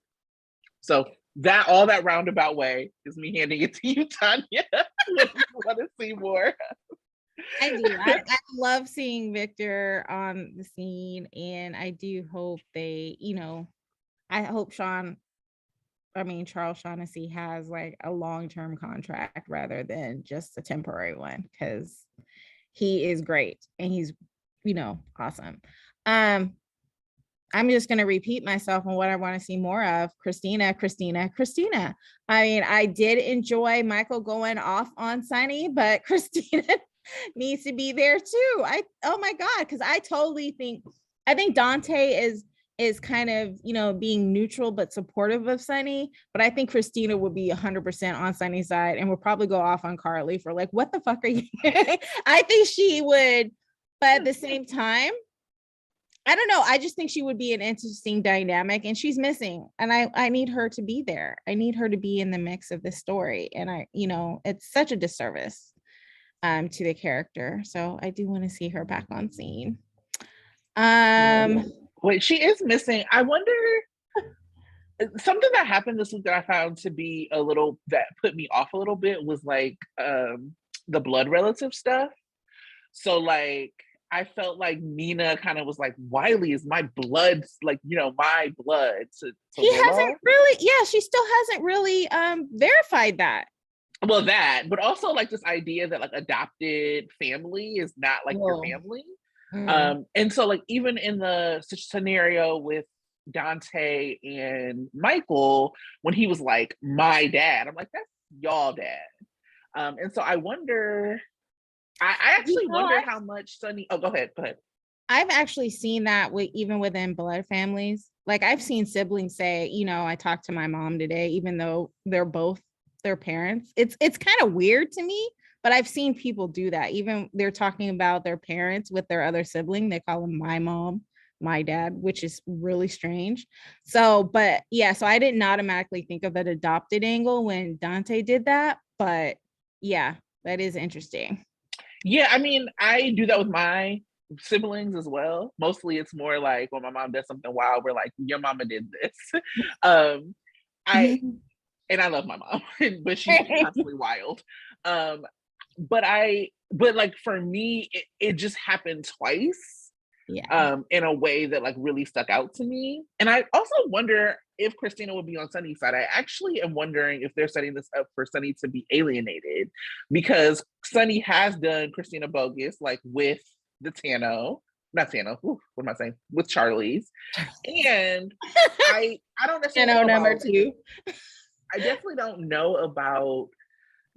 So that all that roundabout way is me handing it to you, Tonya. What do you want to see more? I do. I love seeing Victor on the scene, and I do hope they, I hope Charles Shaughnessy has a long-term contract rather than just a temporary one, because he is great and he's, awesome. I'm just going to repeat myself on what I want to see more of. Christina. I mean, I did enjoy Michael going off on Sonny, but Christina needs to be there too. Oh my God. Cause I think Dante is kind of, being neutral, but supportive of Sonny. But I think Christina would be 100% on Sonny's side and would probably go off on Carly for what the fuck are you? I think she would, but at the same time, I don't know. I just think she would be an interesting dynamic, and she's missing. And I need her to be there. I need her to be in the mix of this story. And it's such a disservice. to the character. So I do want to see her back on scene. Wait, she is missing. I wonder, something that happened this week that I found to be that put me off a little bit was like the blood relative stuff. So like I felt like Nina kind of was like, Wiley is my blood, like, my blood to He Willow. hasn't really, she still hasn't really verified that. Well, that, but also like this idea that like adopted family is not like your family. And so like even in the scenario with Dante and Michael, when he was like, my dad, I'm like, that's y'all dad. And so I wonder, I actually wonder how much Sonny, go ahead. I've actually seen that even within blood families. Like I've seen siblings say, I talked to my mom today, even though they're both their parents. It's kind of weird to me, but I've seen people do that. Even they're talking about their parents with their other sibling. They call them my mom, my dad, which is really strange. So, but yeah, so I didn't automatically think of that adopted angle when Dante did that, but yeah, that is interesting. Yeah, I mean, I do that with my siblings as well. Mostly it's more like when my mom does something wild, we're like, your mama did this. And I love my mom, but she's constantly wild. But like for me, it just happened twice. Yeah. In a way that like really stuck out to me. And I also wonder if Christina would be on Sunny's side. I actually am wondering if they're setting this up for Sunny to be alienated, because Sunny has done Christina bogus, like with the not Tano, what am I saying? With Charlie's. And I don't necessarily know number 2. I definitely don't know about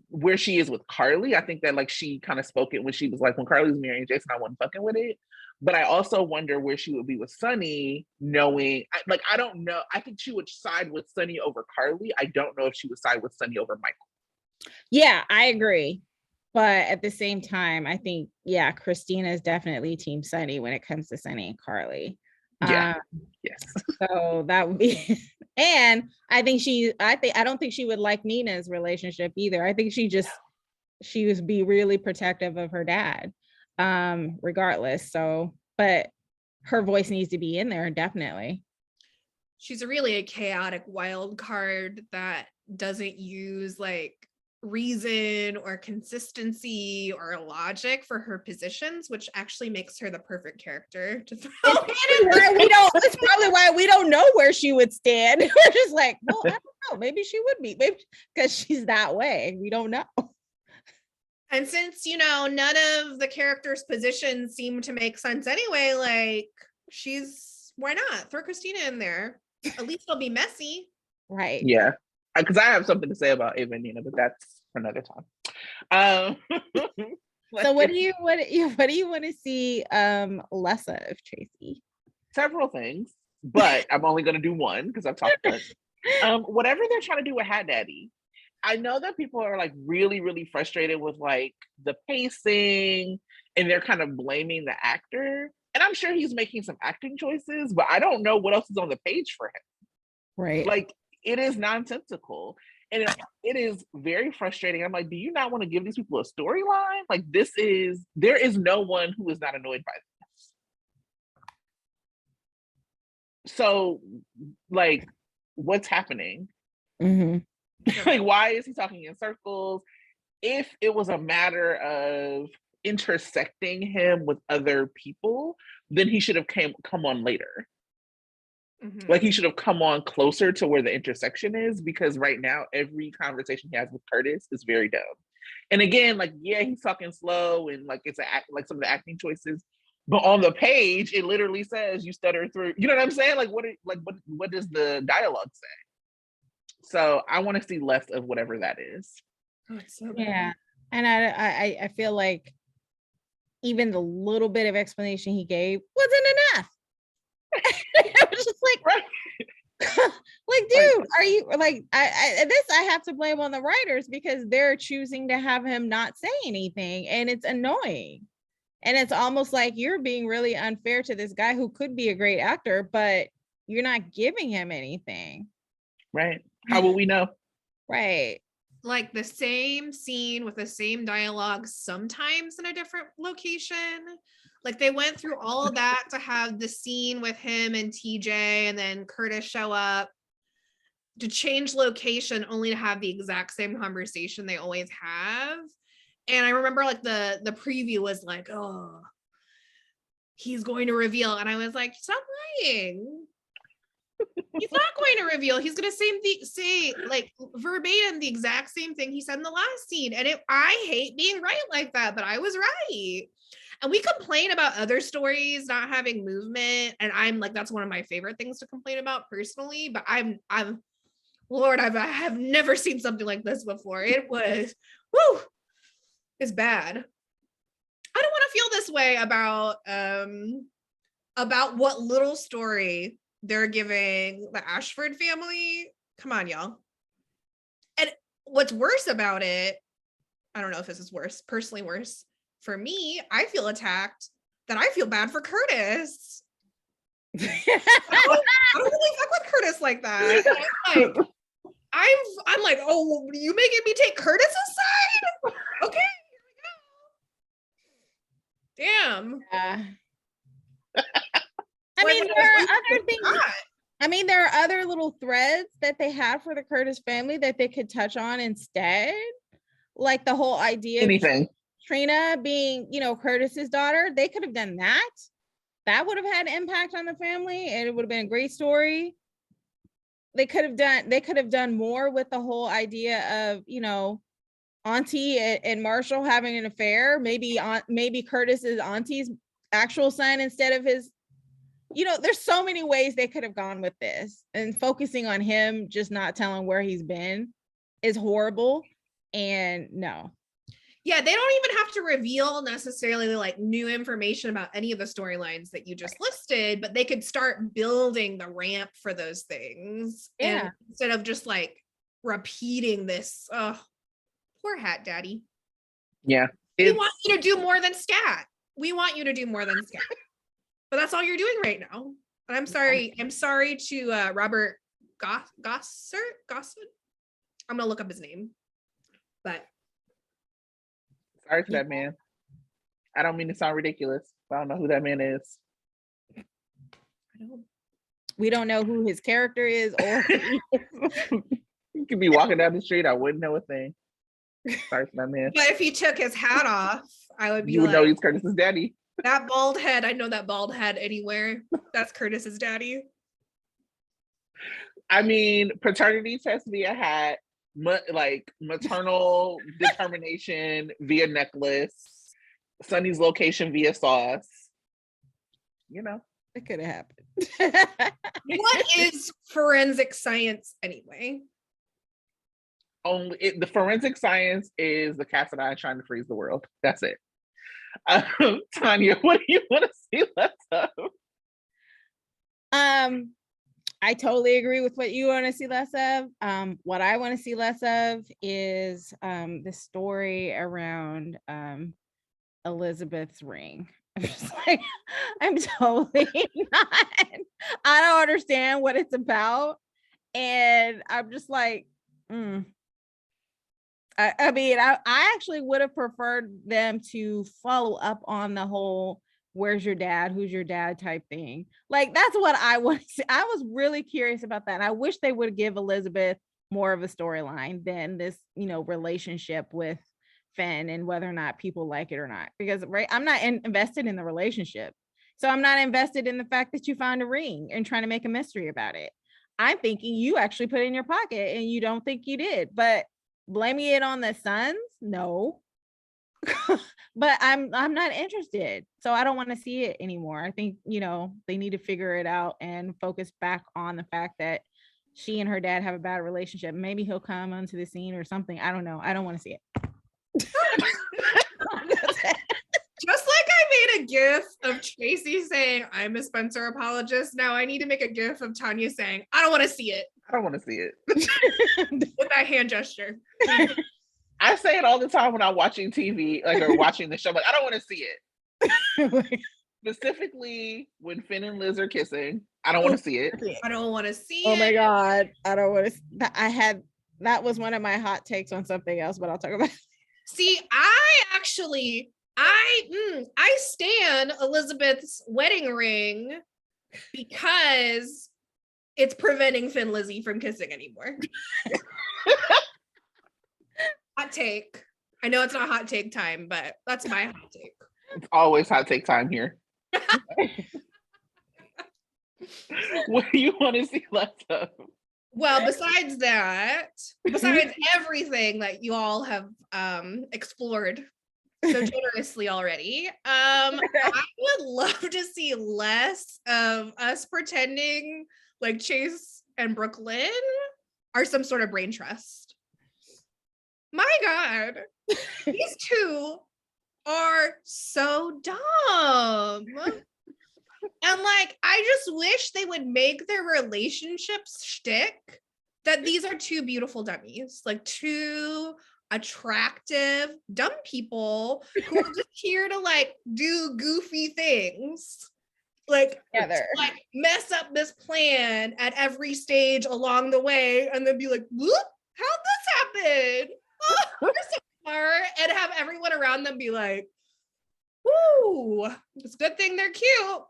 where she is with Carly. I think that like she kind of spoke it when she was like, when Carly was marrying Jason, I wasn't fucking with it. But I also wonder where she would be with Sunny, knowing, I don't know. I think she would side with Sunny over Carly. I don't know if she would side with Sunny over Michael. Yeah, I agree. But at the same time, I think, Christina is definitely Team Sunny when it comes to Sunny and Carly. Yeah. Yes. So that would be, and I don't think she would like Nina's relationship either. I think she would be really protective of her dad, regardless. So, but her voice needs to be in there, definitely. She's really a chaotic wild card that doesn't use like reason or consistency or logic for her positions, which actually makes her the perfect character to throw. It's probably why we don't know where she would stand. We're just like, well, I don't know. Maybe she would be, maybe because she's that way. We don't know. And since none of the characters' positions seem to make sense anyway, like why not throw Christina in there? At least it'll be messy, right? Yeah. Because I have something to say about Ava and Nina, but that's for another time. So what do you want to see less of, Tracey? Several things, but I'm only going to do one because I've talked about it. Whatever they're trying to do with Hat Daddy, I know that people are like really, really frustrated with like the pacing, and they're kind of blaming the actor. And I'm sure he's making some acting choices, but I don't know what else is on the page for him. Right. Like, it is nonsensical. And it is very frustrating. I'm like, do you not want to give these people a storyline? Like, there is no one who is not annoyed by this. So, like, what's happening? Mm-hmm. Like, why is he talking in circles? If it was a matter of intersecting him with other people, then he should have come on later. Mm-hmm. Like, he should have come on closer to where the intersection is, because right now every conversation he has with Curtis is very dumb. And again, like, yeah, he's talking slow, and like it's like some of the acting choices, but on the page it literally says you stutter through. You know what I'm saying? Like, what does the dialogue say? So I want to see less of whatever that is. Oh, it's so yeah, and I feel like even the little bit of explanation he gave wasn't enough. I was just like, right. Like, dude, are you like, I have to blame on the writers, because they're choosing to have him not say anything, and it's annoying. And it's almost like you're being really unfair to this guy who could be a great actor, but you're not giving him anything. Right. How will we know? Right. like the same scene with the same dialogue, sometimes in a different location. Like they went through all of that to have the scene with him and TJ and then Curtis show up, to change location only to have the exact same conversation they always have. And I remember like the preview was like, oh, he's going to reveal. And I was like, stop lying. He's not going to reveal. He's going to say like verbatim the exact same thing he said in the last scene. And I hate being right like that, but I was right. And we complain about other stories not having movement. And I'm like, that's one of my favorite things to complain about personally. But I'm Lord, I have never seen something like this before. It was, whoo, it's bad. I don't want to feel this way about what little story they're giving the Ashford family. Come on, y'all. And what's worse about it, I don't know if this is worse, personally worse. For me, I feel attacked that I feel bad for Curtis. I don't really fuck with Curtis like that. I'm like, oh, you making me take Curtis's side? Okay, here we go. Damn. I mean, there are other things. I mean, there are other little threads that they have for the Curtis family that they could touch on instead. Like the whole idea Anything. of Trina being, Curtis's daughter. They could have done that. That would have had an impact on the family, and it would have been a great story. They could have done more with the whole idea of, Auntie and Marshall having an affair. Maybe Curtis's auntie's actual son instead of his. There's so many ways they could have gone with this, and focusing on him just not telling where he's been is horrible. And no. Yeah, they don't even have to reveal necessarily like new information about any of the storylines that you just listed, but they could start building the ramp for those things. Yeah. And instead of just like repeating this, poor Hat Daddy. Yeah. We want you to do more than scat. We want you to do more than scat. But that's all you're doing right now. And I'm sorry. I'm sorry to Robert Gossard. I'm gonna look up his name. But sorry to that man. I don't mean to sound ridiculous, but I don't know who that man is. We don't know who his character is, or you could be walking down the street, I wouldn't know a thing. Sorry for that man. But if he took his hat off, I would be you would know he's Curtis's daddy. That bald head, I know that bald head anywhere. That's Curtis's daddy. I mean, paternity test via hat, like maternal determination via necklace, Sonny's location via sauce. It could have happened. What is forensic science anyway? The forensic science is the Cassadines trying to freeze the world. That's it. Tonya, what do you want to see less of? I totally agree with what you want to see less of. What I want to see less of is the story around Elizabeth's ring. I'm just like, I'm totally not. I don't understand what it's about, and I'm just like, I mean, I actually would have preferred them to follow up on the whole "where's your dad, who's your dad" type thing. Like, that's what I want to see. I was really curious about that. And I wish they would give Elizabeth more of a storyline than this, relationship with Finn and whether or not people like it or not. Because I'm not invested in the relationship. So I'm not invested in the fact that you found a ring and trying to make a mystery about it. I'm thinking you actually put it in your pocket and you don't think you did. But blaming it on the sons? No. But I'm not interested. So I don't want to see it anymore. I think, they need to figure it out and focus back on the fact that she and her dad have a bad relationship. Maybe he'll come onto the scene or something. I don't know. I don't want to see it. Just like I made a gif of Tracey saying, "I'm a Spencer apologist." Now I need to make a gif of Tonya saying, "I don't want to see it." I don't want to see it. With that hand gesture. I say it all the time when I'm watching TV, or watching the show. Like, I don't want to see it. Specifically, when Finn and Liz are kissing, I don't want to see it. I don't want to see Oh it. my God. I don't want to. I had that was one of my hot takes on something else, but I'll talk about it. See, I stan Elizabeth's wedding ring because it's preventing Finn Lizzie from kissing anymore. Hot take. I know it's not hot take time, but that's my hot take. It's always hot take time here. What do you want to see less of? Well, besides everything that you all have explored so generously already, I would love to see less of us pretending like Chase and Brooklyn are some sort of brain trust. My God, these two are so dumb. And like, I just wish they would make their relationships shtick that these are two beautiful dummies, like two attractive, dumb people who are just here to like do goofy things. Like, like mess up this plan at every stage along the way and then be like, whoop, how'd this happen? Oh, you're so smart. And have everyone around them be like, woo, it's a good thing they're cute.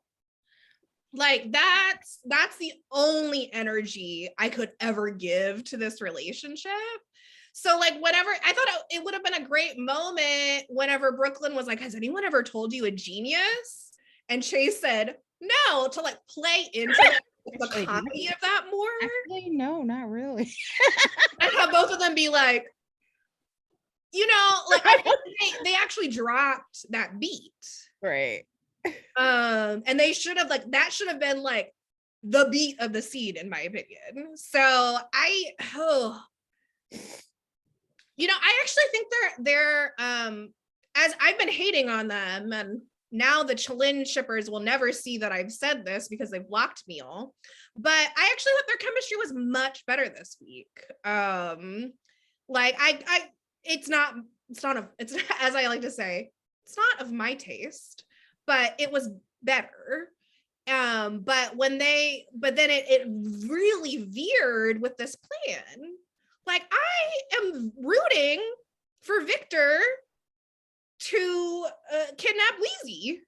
Like that's the only energy I could ever give to this relationship. So like whatever, I thought it would have been a great moment whenever Brooklyn was like, has anyone ever told you a genius? And Chase said, no, to like play into the comedy of that more. Actually, no, not really. And have both of them be like, you know, like I think they actually dropped that beat. Right. And they should have like that should have been like the beat of the scene in my opinion. So I actually think they're as I've been hating on them, and now the Chalin shippers will never see that I've said this because they've blocked me all, but I actually thought their chemistry was much better this week. Like it's not as I like to say, it's not of my taste, but it was better. But then it really veered with this plan. Like I am rooting for Victor to kidnap Weezy.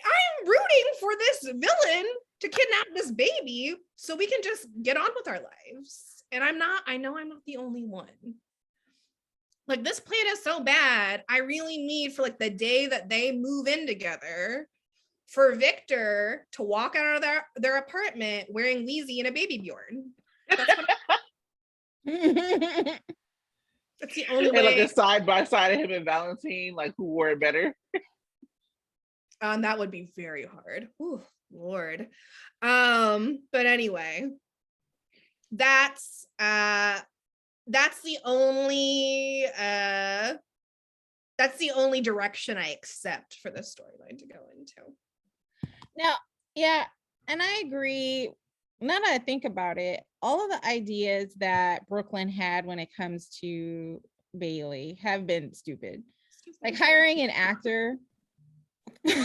I'm rooting for this villain to kidnap this baby so we can just get on with our lives. And I know I'm not the only one. Like this plan is so bad. I really need for like the day that they move in together for Victor to walk out of their apartment wearing Weezy and a baby Bjorn. That's the only way. Like a side by side of him and Valentine, like who wore it better? That would be very hard. Ooh, Lord. But anyway, that's the only direction I accept for this storyline to go into. Now, yeah, and I agree. Now that I think about it, all of the ideas that Brooklyn had when it comes to Bailey have been stupid. Like hiring an actor to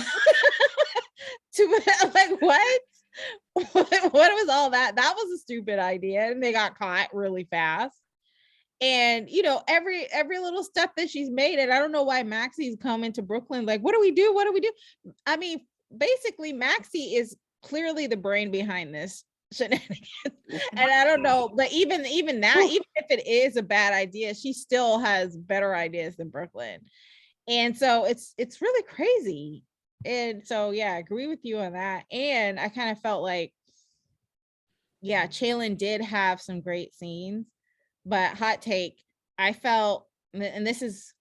like what was all that? That was a stupid idea, and they got caught really fast. And you know, every little step that she's made, and I don't know why Maxie's coming to Brooklyn like, what do we do? I mean, basically Maxie is clearly the brain behind this shenanigans. And I don't know, but even that, even if it is a bad idea, she still has better ideas than Brooklyn. And so it's really crazy. And so yeah, I agree with you on that. And I kind of felt like, yeah, Chalin did have some great scenes, but hot take, I felt, and this is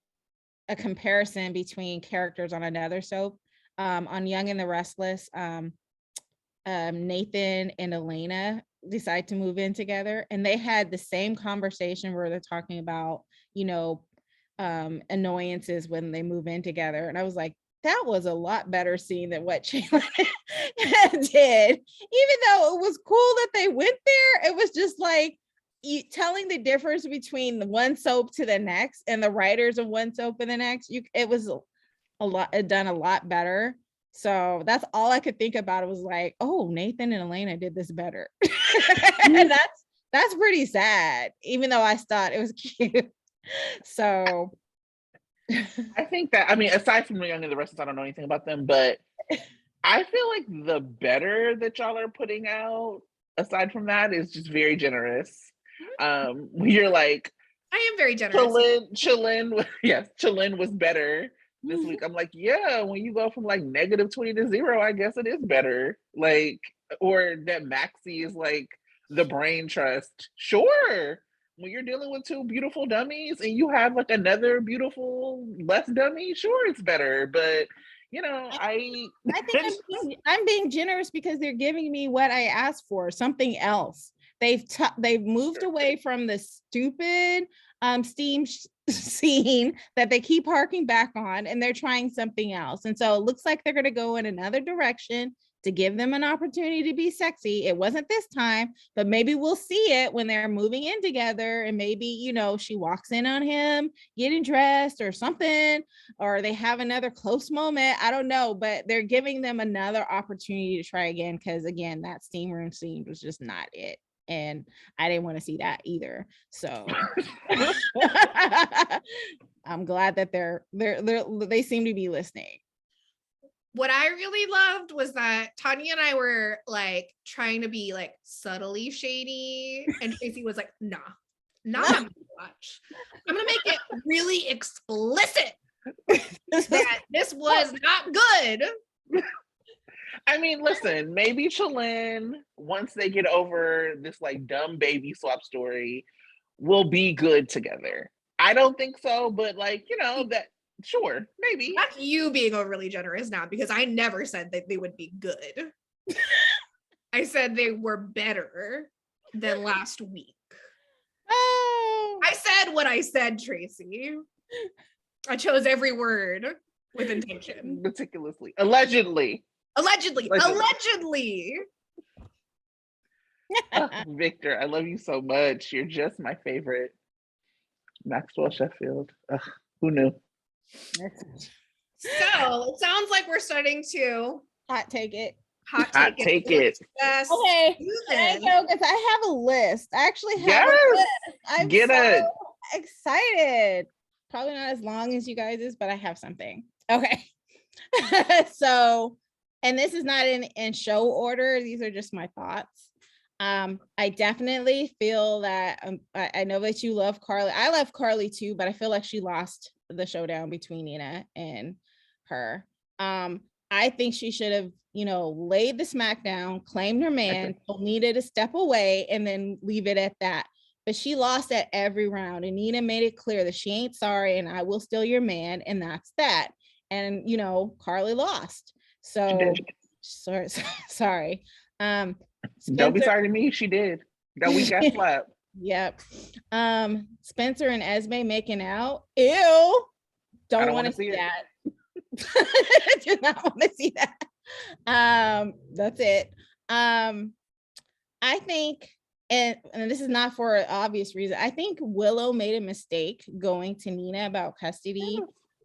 a comparison between characters on another soap, on Young and the Restless, Nathan and Elena decide to move in together, and they had the same conversation where they're talking about, you know, annoyances when they move in together. And I was like, that was a lot better scene than what Chalin did. Even though it was cool that they went there, it was just like telling the difference between the one soap to the next and the writers of one soap and the next. It was done a lot better. So that's all I could think about. It was like, oh, Nathan and Elena did this better. And That's pretty sad, even though I thought it was cute. So I think that, I mean, aside from the Young and the Restless, I don't know anything about them, but I feel like the better that y'all are putting out, aside from that, is just very generous. You're like, I am very generous. Chillin was better this week. I'm like, yeah, when you go from like -20 to 0, I guess it is better. Like, or that Maxie is like the brain trust. Sure. When you're dealing with two beautiful dummies and you have like another beautiful less dummy, sure, it's better. But I think I'm being generous because they're giving me what I asked for, something else. They've moved away from the stupid steam scene that they keep harking back on, and they're trying something else. And so it looks like they're going to go in another direction to give them an opportunity to be sexy. It wasn't this time, but maybe we'll see it when they're moving in together, and maybe she walks in on him getting dressed or something, or they have another close moment. I don't know, but they're giving them another opportunity to try again, because again, that steam room scene was just not it, and I didn't want to see that either. So I'm glad that they seem to be listening. What I really loved was that Tonya and I were like trying to be like subtly shady, and Tracey was like, nah, not on my watch. I'm gonna make it really explicit that this was not good. I mean, listen, maybe Chillin, once they get over this like dumb baby swap story, will be good together. I don't think so, but like, that, sure, maybe. That's you being overly generous now, because I never said that they would be good. I said they were better than last week. Oh. I said what I said, Tracey. I chose every word with intention. Meticulously. Allegedly. Victor, I love you so much. You're just my favorite. Maxwell Sheffield. Who knew? So it sounds like we're starting to hot take it. Okay. Thank you, because I have a list. I actually have a list. I'm so excited. Probably not as long as you guys is, but I have something. Okay. So, and this is not in show order. These are just my thoughts. I definitely feel that I know that you love Carly. I love Carly too, but I feel like she lost the showdown between Nina and her. I think she should have, laid the smack down, claimed her man, told Nina to step away, and then leave it at that. But she lost at every round, and Nina made it clear that she ain't sorry, and I will still your man, and that's that. And Carly lost. So sorry. Don't be sorry to me. She did. That week got slapped. Yep. Spencer and Esme making out. Ew. Don't want to see that. Do not want to see that. That's it. I think, and this is not for an obvious reason, I think Willow made a mistake going to Nina about custody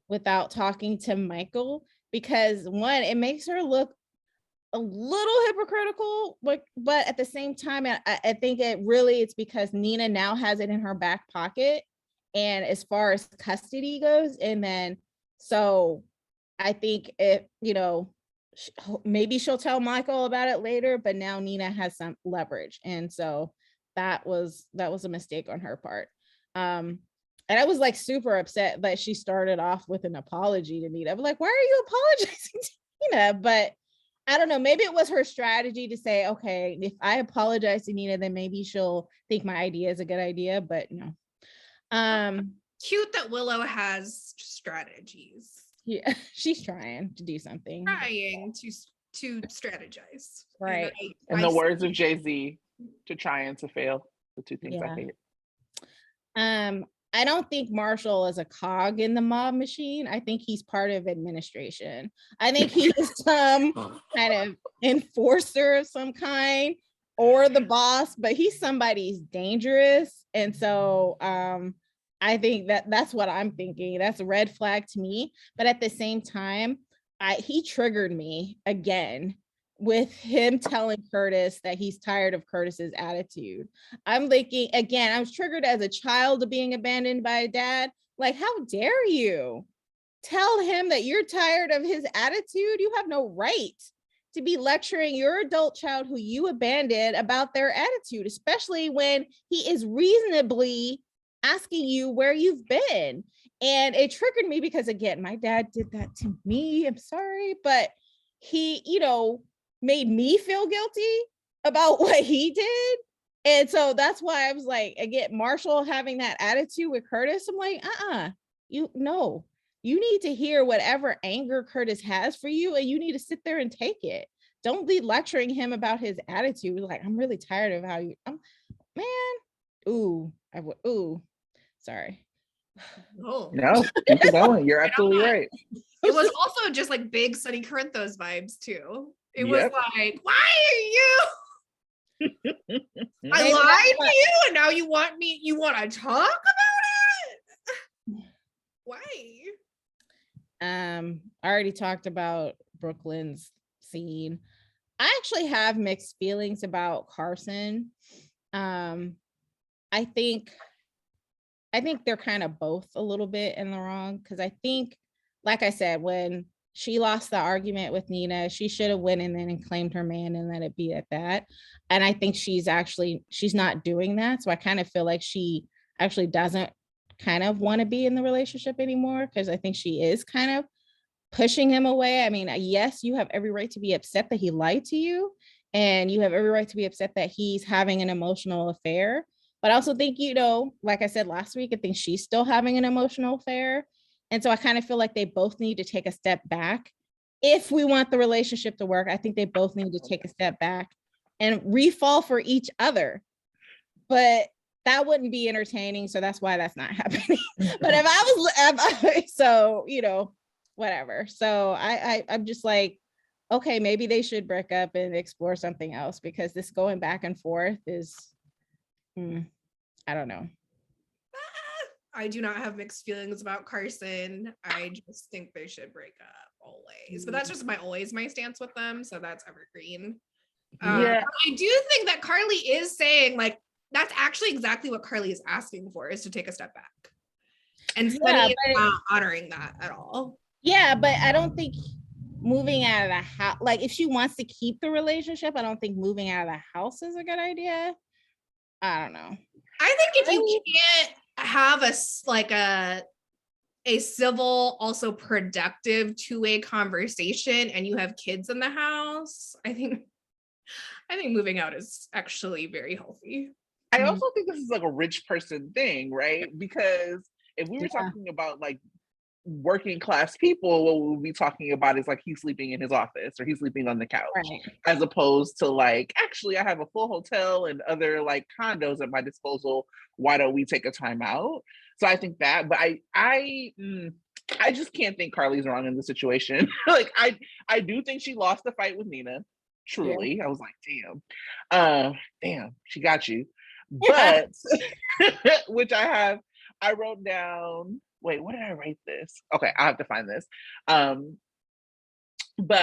without talking to Michael, because one, it makes her look a little hypocritical, but at the same time, I think it's because Nina now has it in her back pocket, and as far as custody goes, and then so I think maybe she'll tell Michael about it later, but now Nina has some leverage, and so that was a mistake on her part. And I was like super upset that she started off with an apology to Nina. I was like, why are you apologizing to Nina? But I don't know, maybe it was her strategy to say, okay, if I apologize to Nina, then maybe she'll think my idea is a good idea, but no. Cute that Willow has strategies. Yeah, she's trying to do something. Trying to strategize. Right. In the words of Jay-Z, to try and to fail. The two things I hate. I don't think Marshall is a cog in the mob machine. I think he's part of administration. I think he is some kind of enforcer of some kind, or the boss, but he's somebody's dangerous. And so I think that's what I'm thinking. That's a red flag to me. But at the same time, he triggered me again with him telling Curtis that he's tired of Curtis's attitude. I'm thinking, again, I was triggered as a child of being abandoned by a dad. Like, how dare you tell him that you're tired of his attitude? You have no right to be lecturing your adult child who you abandoned about their attitude, especially when he is reasonably asking you where you've been. And it triggered me because, again, my dad did that to me. I'm sorry, but he, made me feel guilty about what he did. And so that's why I was like, again, Marshall having that attitude with Curtis, I'm like, you need to hear whatever anger Curtis has for you, and you need to sit there and take it. Don't be lecturing him about his attitude. Like, I'm really tired of how you, sorry. No, keep it going. You're absolutely right. It was also just like big Sunny Corinthos vibes too. It was like, why are you? I lied to you, and now you want to talk about it? Why? I already talked about Brooklyn's scene. I actually have mixed feelings about Carson. I think they're kind of both a little bit in the wrong, because I think, like I said, when she lost the argument with Nina, she should have went in and claimed her man and let it be at that. And I think she's not doing that. So I kind of feel like she actually doesn't kind of want to be in the relationship anymore, because I think she is kind of pushing him away. I mean, yes, you have every right to be upset that he lied to you, and you have every right to be upset that he's having an emotional affair. But I also think, like I said last week, I think she's still having an emotional affair. And so I kind of feel like they both need to take a step back. If we want the relationship to work, I think they both need to take a step back and refall for each other. But that wouldn't be entertaining. So that's why that's not happening. But whatever. So I'm just like, okay, maybe they should break up and explore something else, because this going back and forth is, I don't know. I do not have mixed feelings about Carson. I just think they should break up always. But that's just my stance with them. So that's evergreen. I do think that Carly is saying, like, that's actually exactly what Carly is asking for, is to take a step back. And Sunny is not honoring that at all. Yeah, but I don't think moving out of the house, like, if she wants to keep the relationship, I don't think moving out of the house is a good idea. I don't know. I think if you can't have a civil, also productive two-way conversation, and you have kids in the house, I think moving out is actually very healthy. I also think this is like a rich person thing, right? Because if we were talking about like working class people, what we'll be talking about is like he's sleeping in his office or he's sleeping on the couch, as opposed to like, actually I have a full hotel and other like condos at my disposal. Why don't we take a time out? So I think that, but I just can't think Carly's wrong in the situation. Like I do think she lost the fight with Nina. Truly, I was like, damn, she got you. But which I wrote down. Wait, what did I write this? Okay, I have to find this. But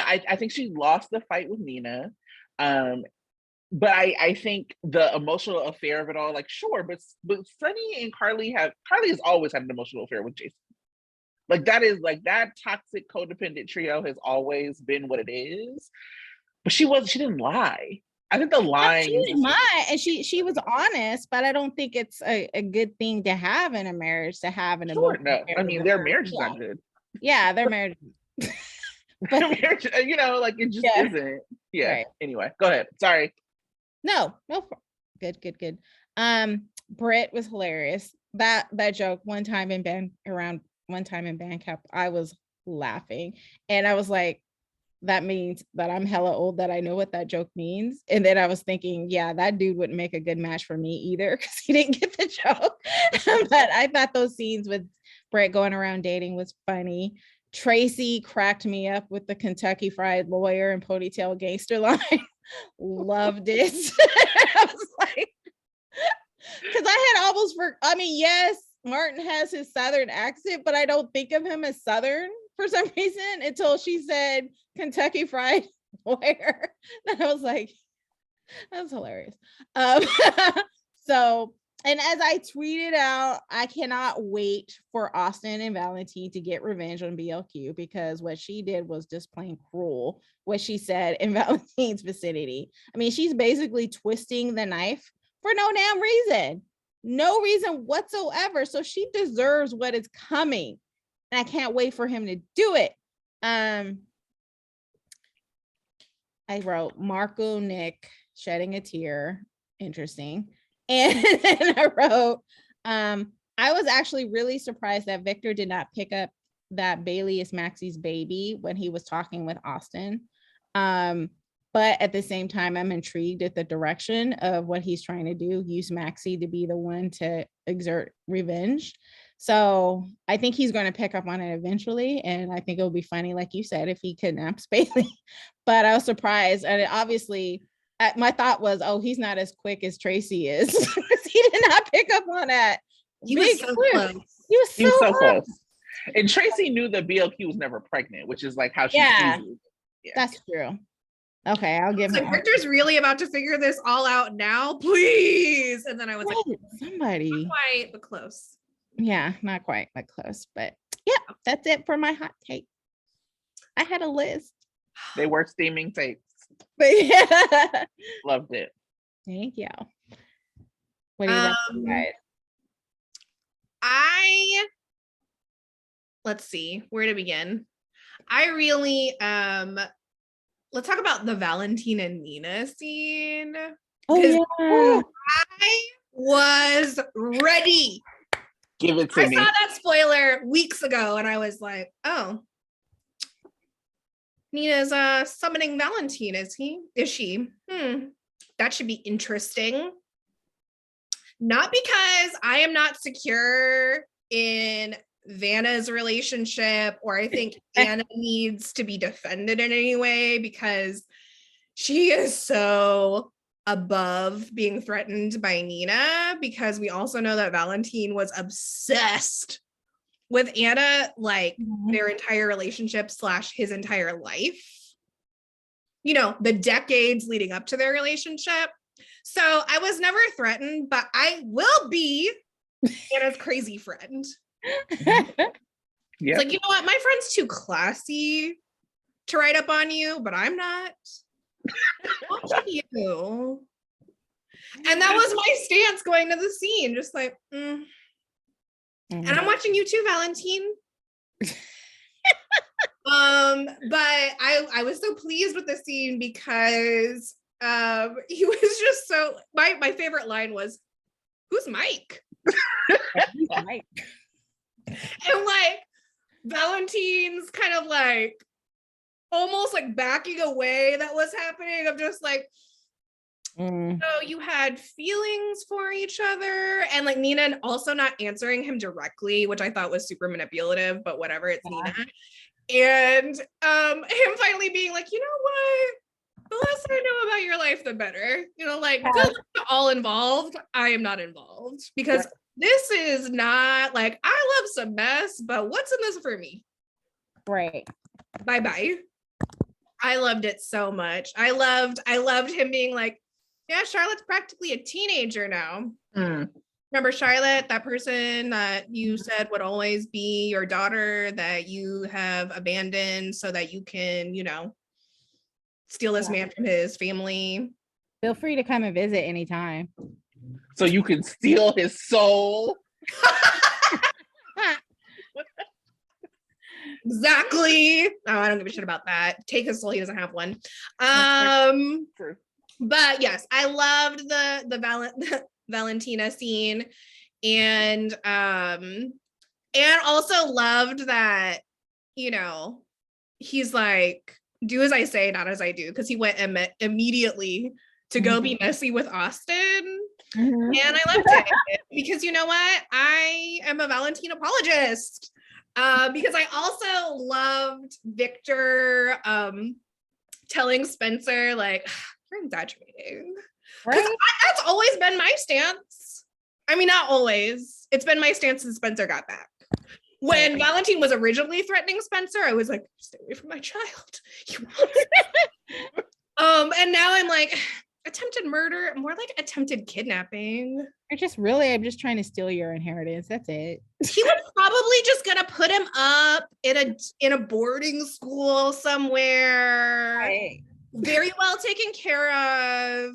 I think she lost the fight with Nina. But I think the emotional affair of it all, like, sure, but Sunny and Carly has always had an emotional affair with Jason. Like, that is like, that toxic codependent trio has always been what it is. But she didn't lie. I think the lying and she was honest, but I don't think it's a good thing to have in a marriage, to have an emotional no. I mean, their marriage is not good. Yeah, their marriage. But marriage, like, it just isn't. Yeah. Right. Anyway, go ahead. Sorry. No. Good. Britt was hilarious. That joke one time in band camp, I was laughing, and I was like, that means that I'm hella old, that I know what that joke means. And then I was thinking, yeah, that dude wouldn't make a good match for me either, because he didn't get the joke. But I thought those scenes with Brett going around dating was funny. Tracey cracked me up with the Kentucky Fried Lawyer and ponytail gangster line. Loved it. I was like, because I had almost yes, Martin has his Southern accent, but I don't think of him as Southern for some reason until she said Kentucky Fried lawyer. And I was like, that's hilarious. So, and as I tweeted out, I cannot wait for Austin and Valentine to get revenge on BLQ, because what she did was just plain cruel, what she said in Valentine's vicinity. I mean, she's basically twisting the knife for no damn reason. No reason whatsoever. So she deserves what is coming. And I can't wait for him to do it. I wrote Marco Nick shedding a tear. Interesting. And then I wrote, I was actually really surprised that Victor did not pick up that Bailey is Maxie's baby when he was talking with Austin. But at the same time, I'm intrigued at the direction of what he's trying to do, use Maxie to be the one to exert revenge. So I think he's going to pick up on it eventually. And I think it'll be funny, like you said, if he kidnaps Bailey. But I was surprised. And obviously, my thought was, oh, he's not as quick as Tracey is. He did not pick up on that. He was so close. He was so close. And Tracey knew that BLQ was never pregnant, which is like how she sees it. Yeah. That's true. Okay, I'll give him. Like, Victor's really about to figure this all out now, please. And then I was like, somebody. Not quite, but close. Yeah, not quite, but close. But yeah, that's it for my hot take. I had a list. They were steaming takes. But yeah. Loved it. Thank you. What do you guys? Let's see where to begin. I really let's talk about the Valentina and Nina scene. Oh yeah. I was ready. Give it to me. I saw that spoiler weeks ago and I was like, oh, Nina's summoning Valentine, is she? That should be interesting. Not because I am not secure in Vanna's relationship, or I think Anna needs to be defended in any way, because she is so above being threatened by Nina, because we also know that Valentine was obsessed with Anna, like their entire relationship / his entire life, you know, the decades leading up to their relationship. So I was never threatened, but I will be Anna's crazy friend. Yeah. It's like, you know what? My friend's too classy to write up on you, but I'm not. Watching you. And that was my stance going to the scene, just like, And I'm watching you too, Valentine. But I was so pleased with the scene because he was just so, my favorite line was, who's Mike? Mike? And like Valentine's kind of like almost like backing away that was happening. I'm just like, so you had feelings for each other, and like Nina also not answering him directly, which I thought was super manipulative, but whatever, it's Nina. And him finally being like, you know what? The less I know about your life, the better. You know, like good luck to all involved. I am not involved, because this is not like, I love some mess, but what's in this for me? Right. Bye-bye. I loved it so much. I loved him being like, yeah, Charlotte's practically a teenager now. Remember Charlotte, that person that you said would always be your daughter that you have abandoned so that you can, you know, steal this man from his family. Feel free to come and visit anytime. So you can steal his soul. Exactly. Oh, I don't give a shit about that. Take his soul. He doesn't have one. True. But yes, I loved the Valentina scene, and also loved that, you know, he's like, do as I say, not as I do, because he went immediately to go be messy with Austin. And I loved it because, you know what, I am a Valentine apologist, because I also loved Victor telling Spencer like, you're exaggerating. Right. That's always been my stance. I mean, not always. It's been my stance since Spencer got back. When Valentine was originally threatening Spencer, I was like, stay away from my child. And now I'm like, attempted murder, more like attempted kidnapping. I'm just trying to steal your inheritance. That's it. He was probably just gonna put him up in a boarding school somewhere. Right. Very well taken care of.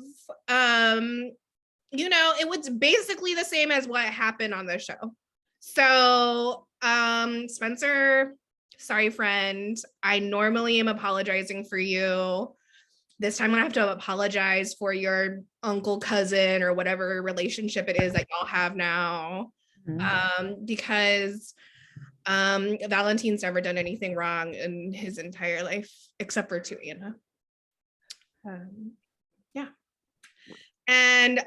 It was basically the same as what happened on the show. So, Spencer, sorry, friend. I normally am apologizing for you. This time I'm gonna have to apologize for your uncle, cousin, or whatever relationship it is that y'all have now. Because Valentine's never done anything wrong in his entire life, except for to Anna. Yeah. And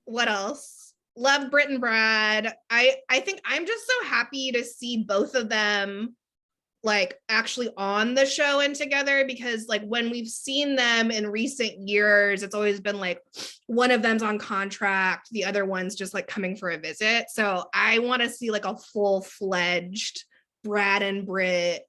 what else? Love Britt and Brad. I think I'm just so happy to see both of them like actually on the show and together, because like when we've seen them in recent years, it's always been like one of them's on contract, the other one's just like coming for a visit. So I want to see like a full-fledged Brad and Britt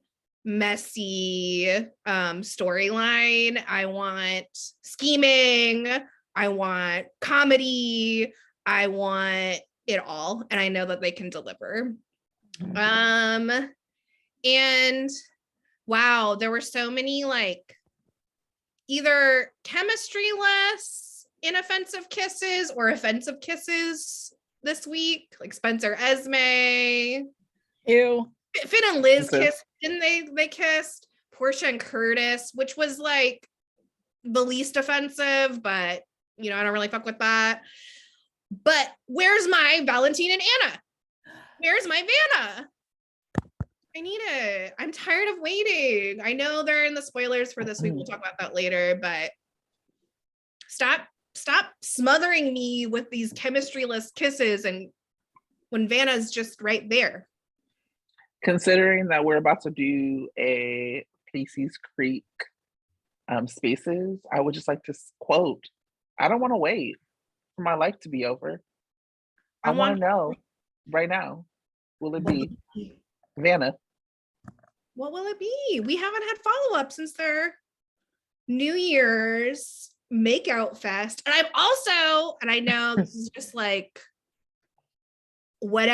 messy storyline. I want scheming, I want comedy, I want it all, and I know that they can deliver. And wow, there were so many like either chemistry-less inoffensive kisses or offensive kisses this week, like Spencer, Esme. Ew. Finn and Liz kissed, didn't they? They kissed. Portia and Curtis, which was like the least offensive, but I don't really fuck with that. But where's my Valentina and Anna? Where's my Vanna? I need it. I'm tired of waiting. I know they're in the spoilers for this week. We'll talk about that later, but stop smothering me with these chemistry-less kisses and when Vanna's just right there. Considering that we're about to do a Casey's Creek spaces, I would just like to quote, I don't want to wait for my life to be over. I want to know right now. Will it be Vanna? What will it be? We haven't had follow-up since their New Year's makeout fest. And I know this is just like what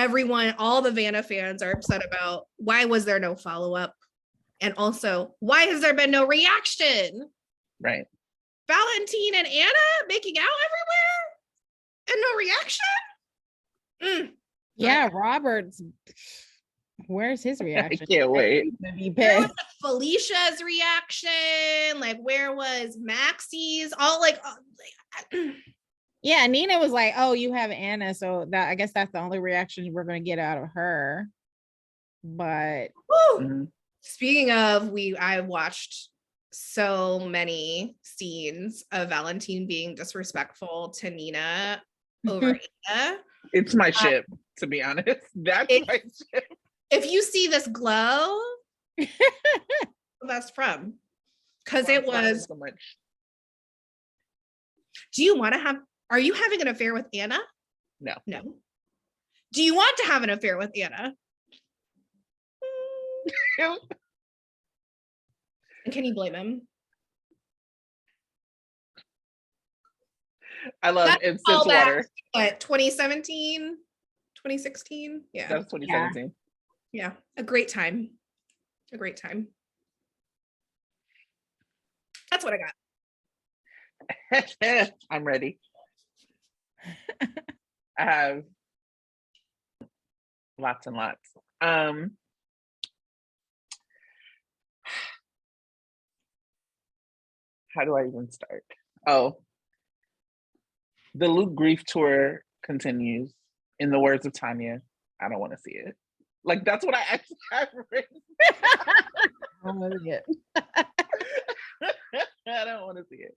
all the Vanna fans are upset about. Why was there no follow-up? And also, why has there been no reaction? Right. Valentine and Anna making out everywhere and no reaction? Yeah, Robert's. Where's his reaction? I can't wait. Where was Felicia's reaction? Like, where was Maxie's? Yeah, Nina was like, "Oh, you have Anna," so that I guess that's the only reaction we're gonna get out of her. But speaking of, I watched so many scenes of Valentine being disrespectful to Nina over Anna. It's my ship, to be honest. That's my ship. If you see this glow, that's from. Because it was so much. Are you having an affair with Anna? No. Do you want to have an affair with Anna? And can you blame him? I love incense water. What, 2017? 2016? Yeah. That was 2017. Yeah. A great time. That's what I got. I'm ready. I have lots and lots. How do I even start? Oh, the Luke grief tour continues. In the words of Tonya, I don't want to see it. Like, that's what I actually have written. I don't want to see it. I don't want to see it.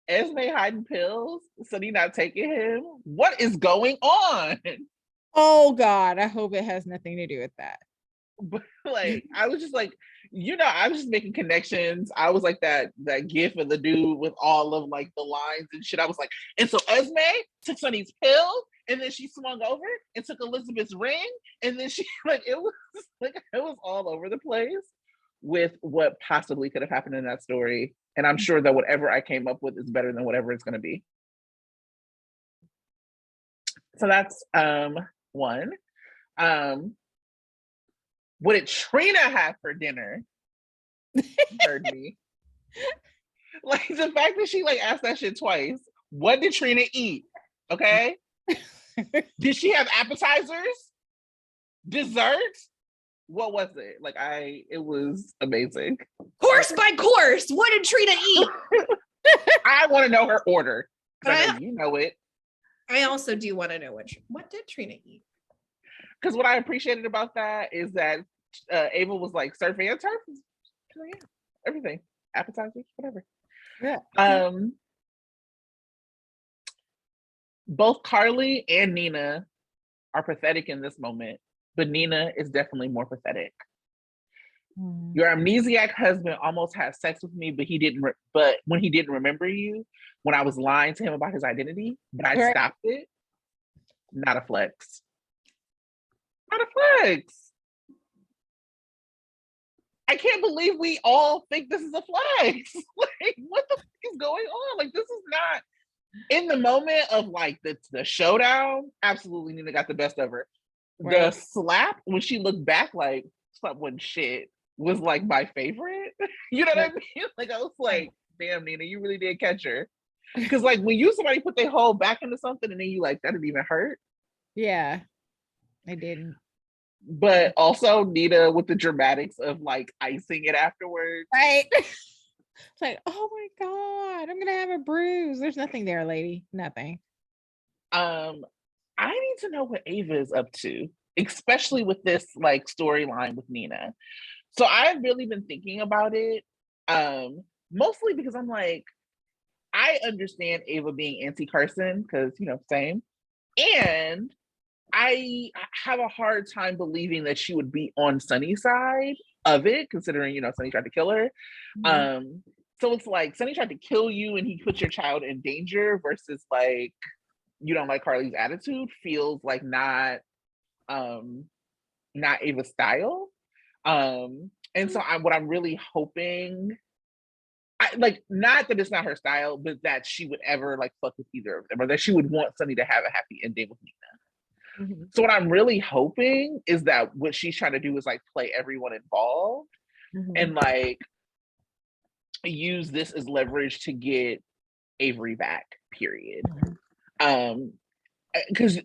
Esme hiding pills, Sonny not taking him. What is going on? Oh God, I hope it has nothing to do with that. But like, I was just like, I was just making connections. I was like that gif of the dude with all of like the lines and shit. I was like, and so Esme took Sonny's pill, and then she swung over and took Elizabeth's ring, and then she it was all over the place. with what possibly could have happened in that story. And I'm sure that whatever I came up with is better than whatever it's going to be. So that's one. What did Trina have for dinner? You heard me. Like the fact that she like asked that shit twice. What did Trina eat? Okay. Did she have appetizers? Desserts? What was it? Like it was amazing. Course by course. What did Trina eat? I want to know her order. I know you know it. I also do want to know what did Trina eat? Because what I appreciated about that is that Ava was like surf and turf. Yeah, everything. Appetizers, whatever. Yeah. Both Carly and Nina are pathetic in this moment, but Nina is definitely more pathetic. Your amnesiac husband almost had sex with me, but but when he didn't remember you, when I was lying to him about his identity, but I stopped it. Not a flex. Not a flex. I can't believe we all think this is a flex. Like, what the fuck is going on? Like, this is not in the moment of like the showdown. Absolutely, Nina got the best of her. Right. The slap when she looked back, like slap wasn't shit, was like my favorite. You know what I mean? Like I was like, damn, Nina, you really did catch her. Because like when somebody put their whole back into something and then you like that didn't even hurt. Yeah, I didn't. But also Nina with the dramatics of like icing it afterwards. Right. It's like, oh my God, I'm gonna have a bruise. There's nothing there, lady. Nothing. I need to know what Ava is up to, especially with this like storyline with Nina. So I've really been thinking about it. Mostly because I'm like, I understand Ava being anti-Carson, because same. And I have a hard time believing that she would be on Sunny's side of it, considering, Sunny tried to kill her. Mm-hmm. So it's like Sunny tried to kill you and he put your child in danger versus like, you don't like Carly's attitude feels like not Ava's style. And so what I'm really hoping, not that it's not her style, but that she would ever like fuck with either of them, or that she would want Sunny to have a happy ending with Nina. Mm-hmm. So what I'm really hoping is that what she's trying to do is like play everyone involved, mm-hmm. and like use this as leverage to get Avery back, period. Mm-hmm. Because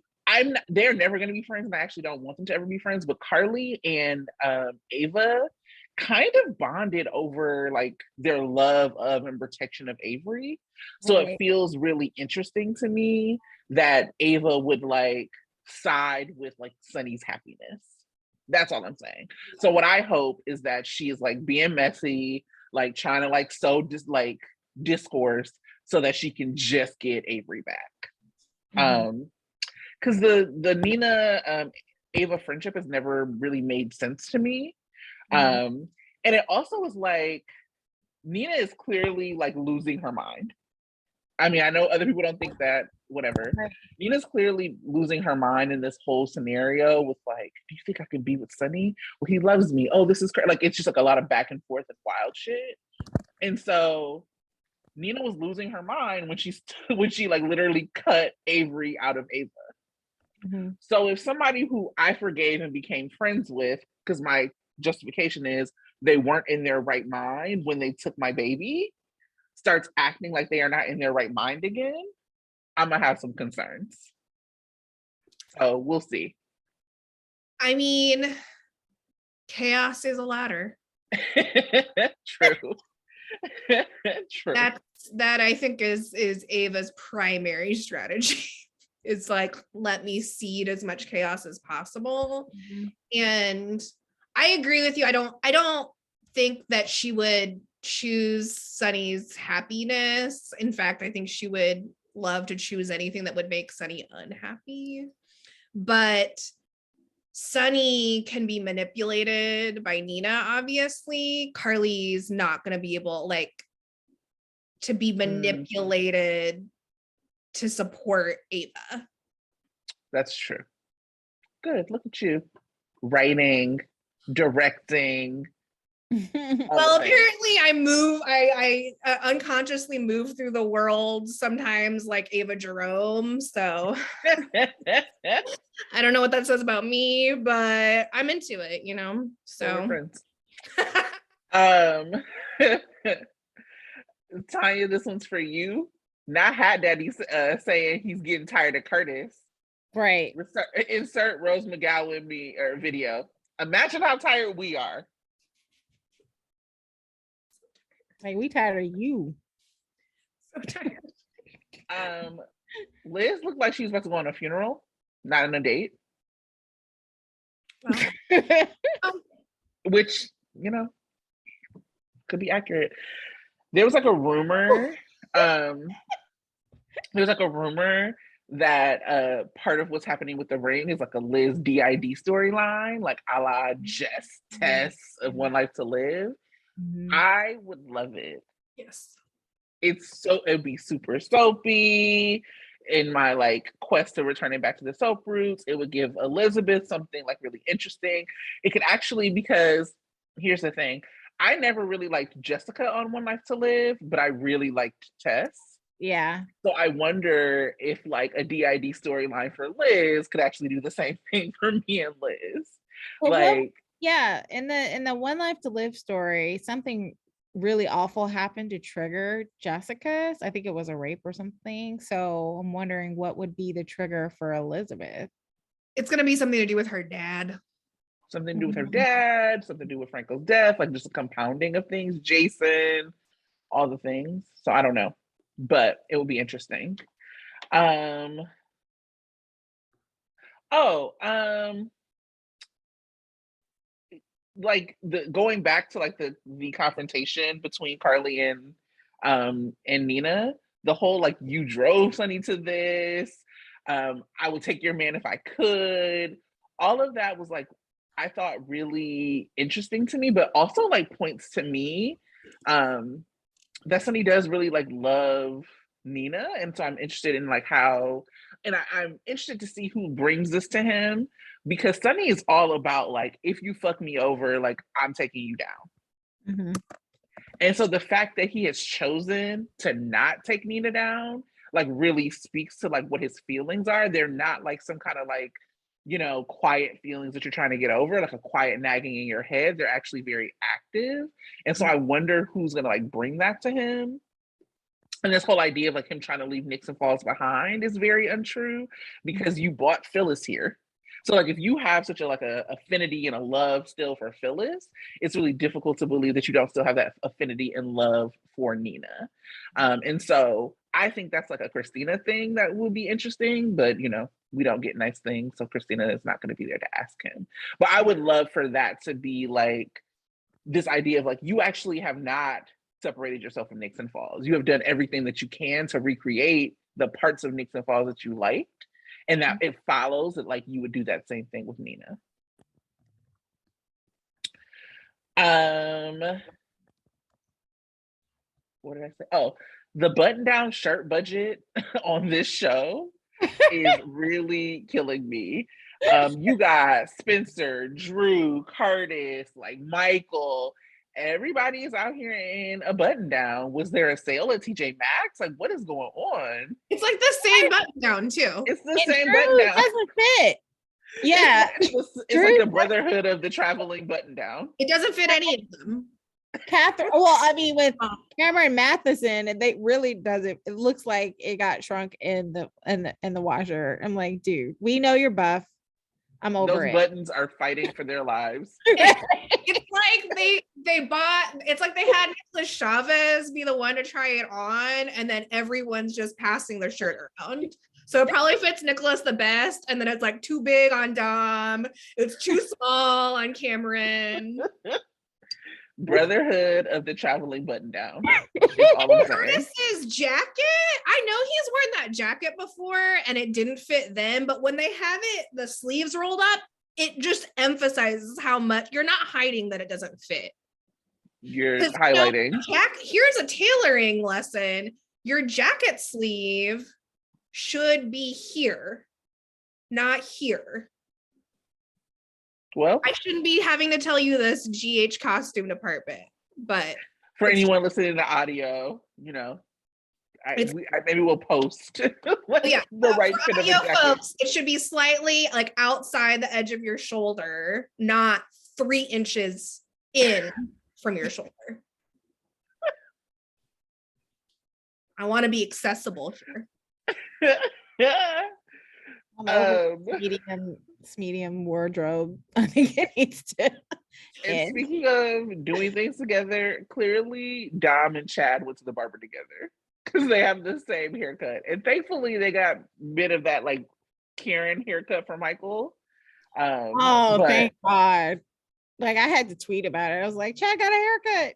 they're never going to be friends, and I actually don't want them to ever be friends, but Carly and Ava kind of bonded over like their love of and protection of Avery. So It feels really interesting to me that Ava would like side with like Sunny's happiness. That's all I'm saying. So what I hope is that she is like being messy, like trying to like sow discourse so that she can just get Avery back. Mm-hmm. Because the Nina Ava friendship has never really made sense to me. Mm-hmm. And it also was like Nina is clearly like losing her mind. I mean, I know other people don't think that, whatever. Right. Nina's clearly losing her mind in this whole scenario with like, do you think I can be with Sunny? Well, he loves me. Oh, this is crazy. Like, it's just like a lot of back and forth and wild shit. And so Nina was losing her mind when she like literally cut Avery out of Ava. Mm-hmm. So if somebody who I forgave and became friends with, because my justification is they weren't in their right mind when they took my baby, starts acting like they are not in their right mind again, I'm gonna have some concerns. So we'll see. I mean, chaos is a ladder. True. True. That I think is Ava's primary strategy. It's like, let me seed as much chaos as possible. Mm-hmm. And I agree with you. I don't think that she would choose Sunny's happiness. In fact, I think she would love to choose anything that would make Sunny unhappy. But Sunny can be manipulated by Nina, obviously. Carly's not going to be able to be manipulated to support Ava. That's true. Good. Look at you. Writing, directing, Well, apparently I unconsciously move through the world sometimes like Ava Jerome. So I don't know what that says about me, but I'm into it, you know? So we're So friends. Tonya, this one's for you. Not Hat Daddy saying he's getting tired of Curtis. Right. Insert Rose McGowan video. Imagine how tired we are. Like, we tired of you. so tired. Liz looked like she was about to go on a funeral, not on a date. Well, Which, you know, could be accurate. There was like a rumor. That part of what's happening with the ring is like a Liz DID storyline, like a la Jess Tess of One Life to Live. I would love it. yes. It'd be super soapy. In my like quest to returning back to the soap roots, it would give Elizabeth something like really interesting. It could actually, because here's the thing, I never really liked Jessica on One Life to Live, but I really liked Tess. Yeah. So I wonder if like a DID storyline for Liz could actually do the same thing for me and Liz. Well, like, yeah, in the One Life to Live story, something really awful happened to trigger Jessica's. I think it was a rape or something. So I'm wondering what would be the trigger for Elizabeth. It's gonna be something to do with her dad. Something to do with her dad, something to do with Franco's death, like just a compounding of things, Jason, all the things. So I don't know, but it will be interesting. Like going back to like the confrontation between Carly and Nina, the whole like you drove Sonny to this, I would take your man if I could. All of that was like, I thought really interesting to me, but also like points to me that Sonny does really like love Nina, and so I'm interested in like how, and I'm interested to see who brings this to him, because Sonny is all about like, if you fuck me over, like I'm taking you down. And so the fact that he has chosen to not take Nina down, like really speaks to like what his feelings are. They're not like some kind of like, you know, quiet feelings that you're trying to get over, like a quiet nagging in your head. They're actually very active. And so I wonder who's gonna like bring that to him. And this whole idea of like him trying to leave Nixon Falls behind is very untrue, because you bought Phyllis here. So like if you have such a like a affinity and a love still for Phyllis, it's really difficult to believe that you don't still have that affinity and love for Nina. And so I think that's like a Christina thing that would be interesting, but you know, we don't get nice things, so Christina is not going to be there to ask him. But I would love for that to be like this idea of like, you actually have not separated yourself from Nixon Falls. You have done everything that you can to recreate the parts of Nixon Falls that you liked, and that it follows that like you would do that same thing with Nina. What did I say? Oh, the button-down shirt budget on this show is really killing me. You got Spencer, Drew, Curtis, like Michael. Everybody is out here in a button down. Was there a sale at TJ Maxx? Like, what is going on? It's like the same button down too. It's the same button down. Doesn't fit. Yeah, it's like the brotherhood of the traveling button down. It doesn't fit any of them. Catherine. Well, I mean, with Cameron Matheson, and they really doesn't. It looks like it got shrunk in the washer. I'm like, dude, we know you're buff. I'm over Those it. buttons are fighting for their lives. It's like they bought. It's like they had Nicholas Chavez be the one to try it on, and then everyone's just passing their shirt around. So it probably fits Nicholas the best, and then it's like too big on Dom. It's too small on Cameron. Brotherhood of the traveling button down. Curtis's jacket, I know he's worn that jacket before and it didn't fit then, but when they have it, the sleeves rolled up, it just emphasizes how much you're not hiding that it doesn't fit. You're highlighting. Here's a tailoring lesson. Your jacket sleeve should be here, not here. Well, I shouldn't be having to tell you this, GH costume department, but for it's anyone listening to audio, you know, It's- maybe we'll post like yeah, the right fit of a audio jacket. folks, it should be slightly like outside the edge of your shoulder, not 3 inches in from your shoulder. I want to be accessible here. I'm over medium wardrobe. I think it needs to. And speaking of doing things together, clearly Dom and Chad went to the barber together because they have the same haircut. And thankfully they got rid of that like Karen haircut for Michael. Thank God. Like I had to tweet about it. I was like, Chad got a haircut.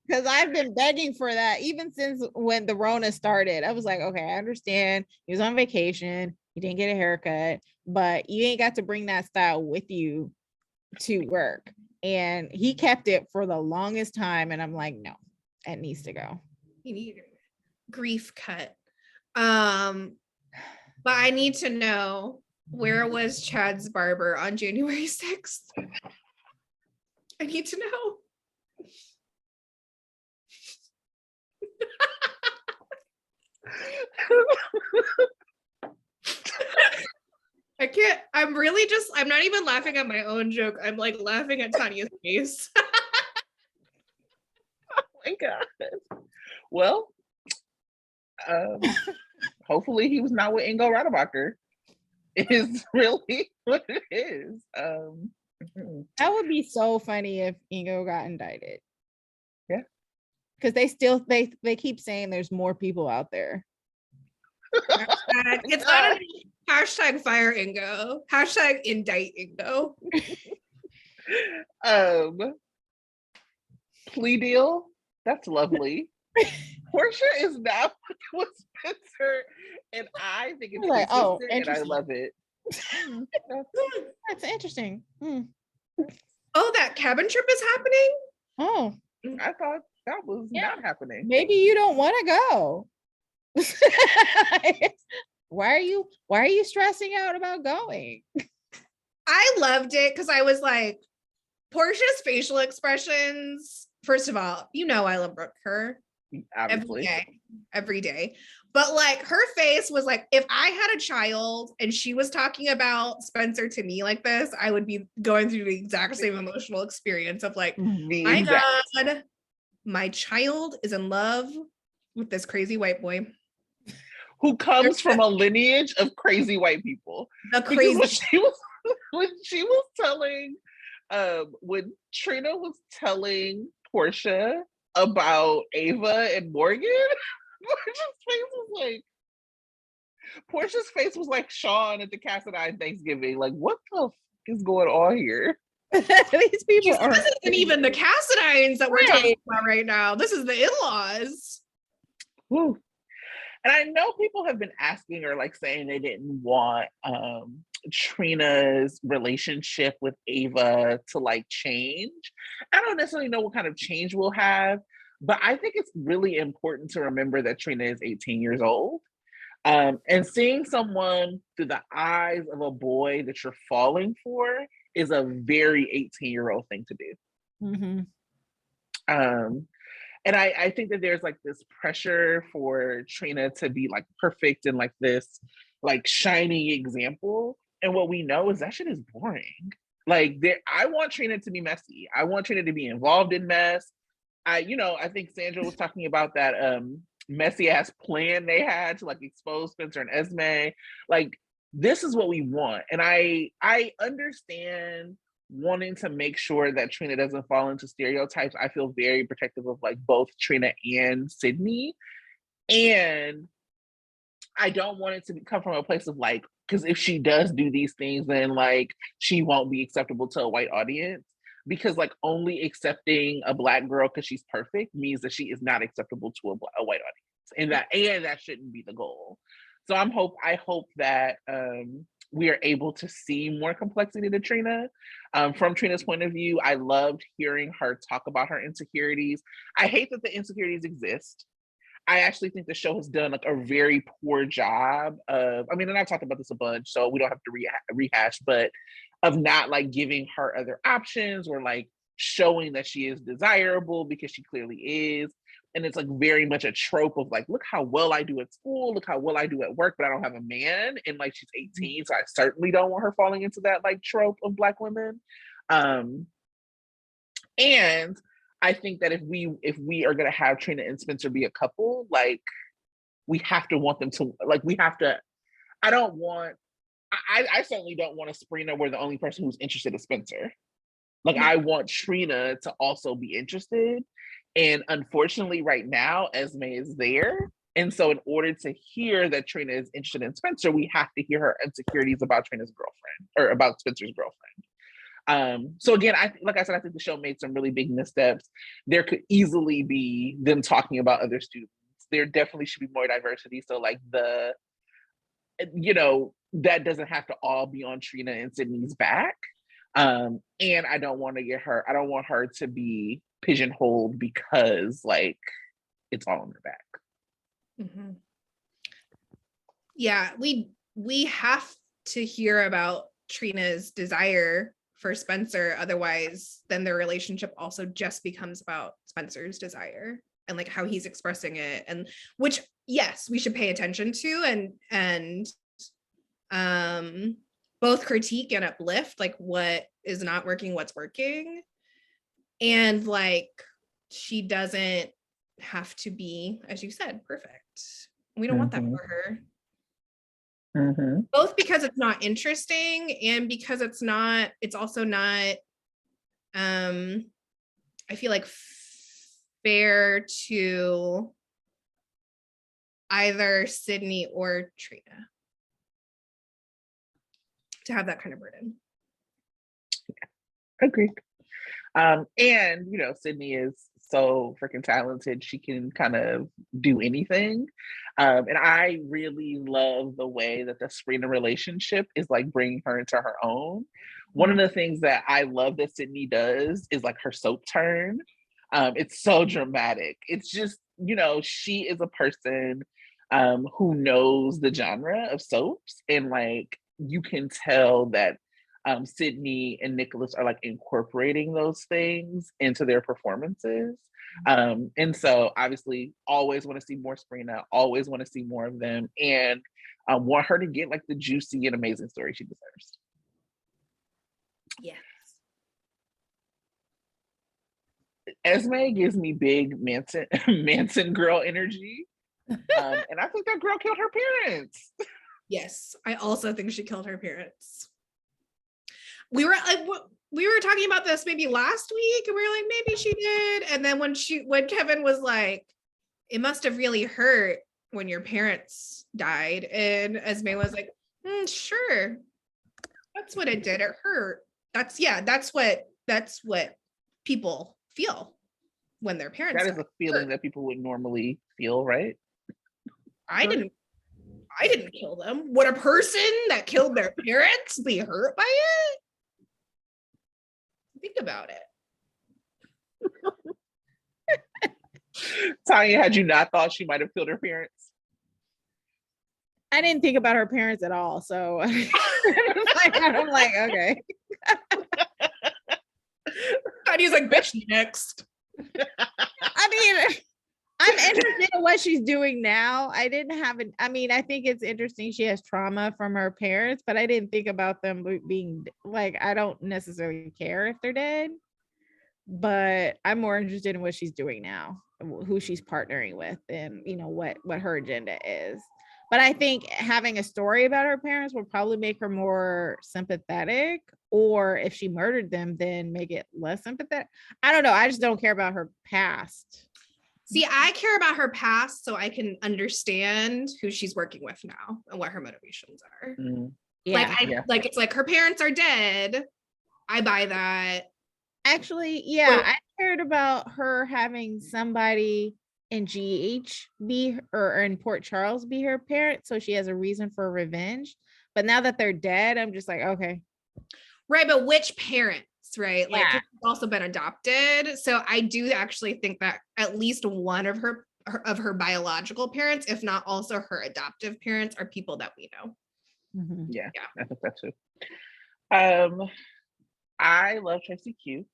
Because I've been begging for that even since when the Rona started. I was like, okay, I understand. He was on vacation. He didn't get a haircut, but you ain't got to bring that style with you to work. And he kept it for the longest time. And I'm like, no, it needs to go. You need a grief cut. But I need to know, where was Chad's barber on January 6th? I need to know. I can't, I'm not even laughing at my own joke. I'm like laughing at Tanya's face. Oh my God. Well, hopefully he was not with Ingo Rademacher. Is really what it is. That would be so funny if Ingo got indicted. Yeah. Because they keep saying there's more people out there. It's gotta be hashtag fire Ingo, hashtag indict Ingo. Plea deal. That's lovely. Portia is now with Spencer, and I think it's like, consistent, and I love it. That's interesting. Oh, that cabin trip is happening? Oh, I thought that was not happening. Maybe you don't want to go. Why are you stressing out about going? I loved it because I was like, Portia's facial expressions. First of all, I love her. Obviously. Every day. But like her face was like, if I had a child and she was talking about Spencer to me like this, I would be going through the exact same emotional experience of like, my God, my child is in love with this crazy white boy. Who comes from a lineage of crazy white people. The crazy. When she was telling, when Trina was telling Portia about Ava and Morgan, Portia's face was like Sean at the Cassadines Thanksgiving. Like, what the f is going on here? These people are. This isn't even the Cassadines that we're talking about right now. This is the in-laws. Woo. And I know people have been asking or like saying they didn't want Trina's relationship with Ava to like change. I don't necessarily know what kind of change we'll have, but I think it's really important to remember that Trina is 18 years old. And seeing someone through the eyes of a boy that you're falling for is a very 18-year-old thing to do. Mm-hmm. And I think that there's like this pressure for Trina to be like perfect and like this like shining example. And what we know is that shit is boring. Like I want Trina to be messy. I want Trina to be involved in mess. I think Sandra was talking about that messy ass plan they had to like expose Spencer and Esme. Like this is what we want. And I understand wanting to make sure that Trina doesn't fall into stereotypes. I feel very protective of like both Trina and Sydney. And I don't want it to come from a place of like, because if she does do these things, then like she won't be acceptable to a white audience. Because like only accepting a Black girl because she's perfect means that she is not acceptable to a white audience. And that shouldn't be the goal. So I hope that we are able to see more complexity to Trina. From Trina's point of view, I loved hearing her talk about her insecurities. I hate that the insecurities exist. I actually think the show has done like a very poor job of, I mean, and I've talked about this a bunch, so we don't have to rehash, but of not like giving her other options or like showing that she is desirable, because she clearly is. And it's like very much a trope of like, look how well I do at school, look how well I do at work, but I don't have a man. And like, she's 18, so I certainly don't want her falling into that like trope of Black women. And I think that if we are gonna have Trina and Spencer be a couple, like we have to want them to, like, we have to. I don't want. I certainly don't want a Sabrina where the only person who's interested is Spencer. Like, I want Trina to also be interested. And unfortunately, right now, Esme is there. And so in order to hear that Trina is interested in Spencer, we have to hear her insecurities about Trina's girlfriend, or about Spencer's girlfriend. So again, like I said, I think the show made some really big missteps. There could easily be them talking about other students. There definitely should be more diversity. So like that doesn't have to all be on Trina and Sydney's back. And I don't want her to be pigeonholed because like it's all on her back. Mm-hmm. Yeah, we have to hear about Trina's desire for Spencer, otherwise then their relationship also just becomes about Spencer's desire and like how he's expressing it, and which, yes, we should pay attention to and both critique and uplift like what is not working, what's working. And like, she doesn't have to be, as you said, perfect. We don't want that for her. Mm-hmm. Both because it's not interesting and because it's also not, I feel like fair to either Sydney or Trina to have that kind of burden. Yeah, agreed. And Sydney is so freaking talented. She can kind of do anything. And I really love the way that the Sabrina relationship is like bringing her into her own. One of the things that I love that Sydney does is like her soap turn. It's so dramatic. It's just, she is a person who knows the genre of soaps, and like you can tell that Sydney and Nicholas are like incorporating those things into their performances. And so obviously always want to see more Sabrina, always want to see more of them, and want her to get like the juicy and amazing story she deserves. Yes. Esme gives me big Manson girl energy. And I think that girl killed her parents. Yes, I also think she killed her parents. We were talking about this maybe last week, and we were like, maybe she did. And then when Kevin was like, it must have really hurt when your parents died, and Esme was like, sure, that's what it did. It hurt. That's what people feel when their parents That is a feeling that people would normally feel, right? I didn't kill them. Would a person that killed their parents be hurt by it? Think about it. Tonya, had you not thought she might have killed her parents? I didn't think about her parents at all, so I'm like, okay. Tanya's like, bitch, next. I mean, I'm interested in what she's doing now. I think it's interesting she has trauma from her parents, but I didn't think about them being like, I don't necessarily care if they're dead, but I'm more interested in what she's doing now, who she's partnering with, and what her agenda is. But I think having a story about her parents will probably make her more sympathetic, or if she murdered them, then make it less sympathetic. I don't know. I just don't care about her past. See, I care about her past so I can understand who she's working with now and what her motivations are. Yeah. Like it's like her parents are dead. I buy that. Actually, yeah, I cared about her having somebody in GH or in Port Charles be her parent, so she has a reason for revenge. But now that they're dead, I'm just like, okay. Right, but which parents, right? Yeah. Like, she's also been adopted. So I do actually think that at least one of her of her biological parents, if not also her adoptive parents, are people that we know. Yeah, Yeah. I think that too. I love Tracy Q,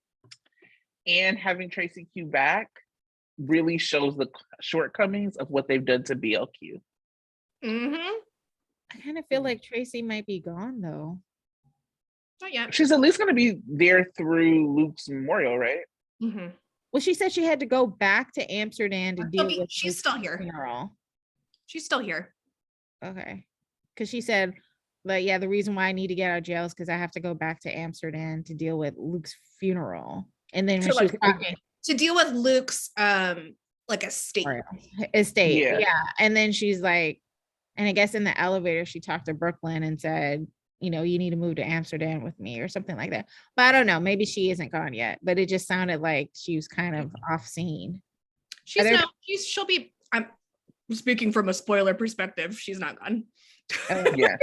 and having Tracy Q back really shows the shortcomings of what they've done to BLQ. I kind of feel like Tracey might be gone though. Not yet. She's at least going to be there through Luke's memorial, right? Well, she said she had to go back to Amsterdam to deal with she's Luke's still here. funeral. She's still here. Okay. Because she said, like, yeah, the reason why I need to get out of jail is because I have to go back to Amsterdam to deal with Luke's funeral. And then when she was talking to deal with Luke's like estate. Yeah. And then she's like, and I guess in the elevator she talked to Brooklyn and said, you know, you need to move to Amsterdam with me or something like that. But I don't know, maybe she isn't gone yet, but it just sounded like she was kind of off scene. She'll be, I'm speaking from a spoiler perspective, she's not gone. Yeah.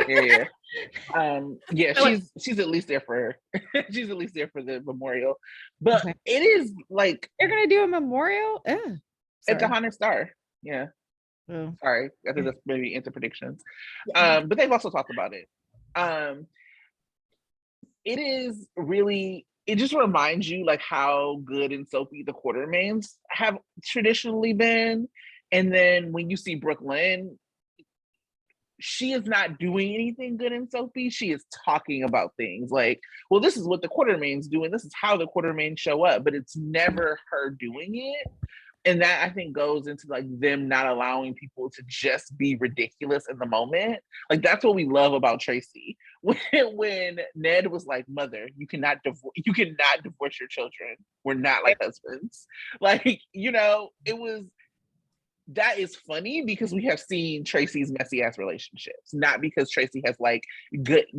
She's at least there for she's at least there for the memorial. But it is like they're gonna do a memorial at the Haunted Star. Yeah. Oh. Sorry, I think that's maybe into predictions. But they've also talked about it. It is really, it just reminds you like how good and soapy the Quartermains have traditionally been. And then when you see Brooklyn, she is not doing anything good and soapy. She is talking about things like, well, this is what the Quartermains do, and this is how the Quartermains show up, but it's never her doing it. And that I think goes into like them not allowing people to just be ridiculous in the moment. Like that's what we love about Tracey. When Ned was like, "Mother, you cannot divorce your children. We're not like husbands." Like, you know, that is funny because we have seen Tracey's messy ass relationships, not because Tracey has like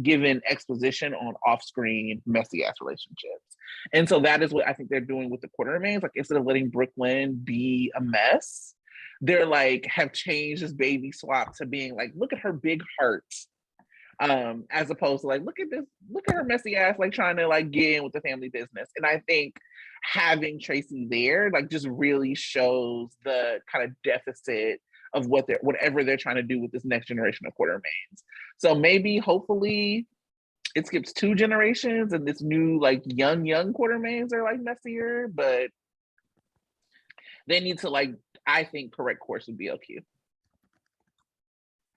given exposition on off-screen messy ass relationships. And so that is what I think they're doing with the Quartermains. Like instead of letting Brooklyn be a mess, they're like have changed this baby swap to being like, look at her big heart. As opposed to like, look at her messy ass, like trying to like get in with the family business. And I think having Tracey there, like just really shows the kind of deficit of whatever they're trying to do with this next generation of Quartermains. So maybe, hopefully, it skips 2 generations and this new like young Quartermains are like messier, but they need to like, I think, correct course with BLQ.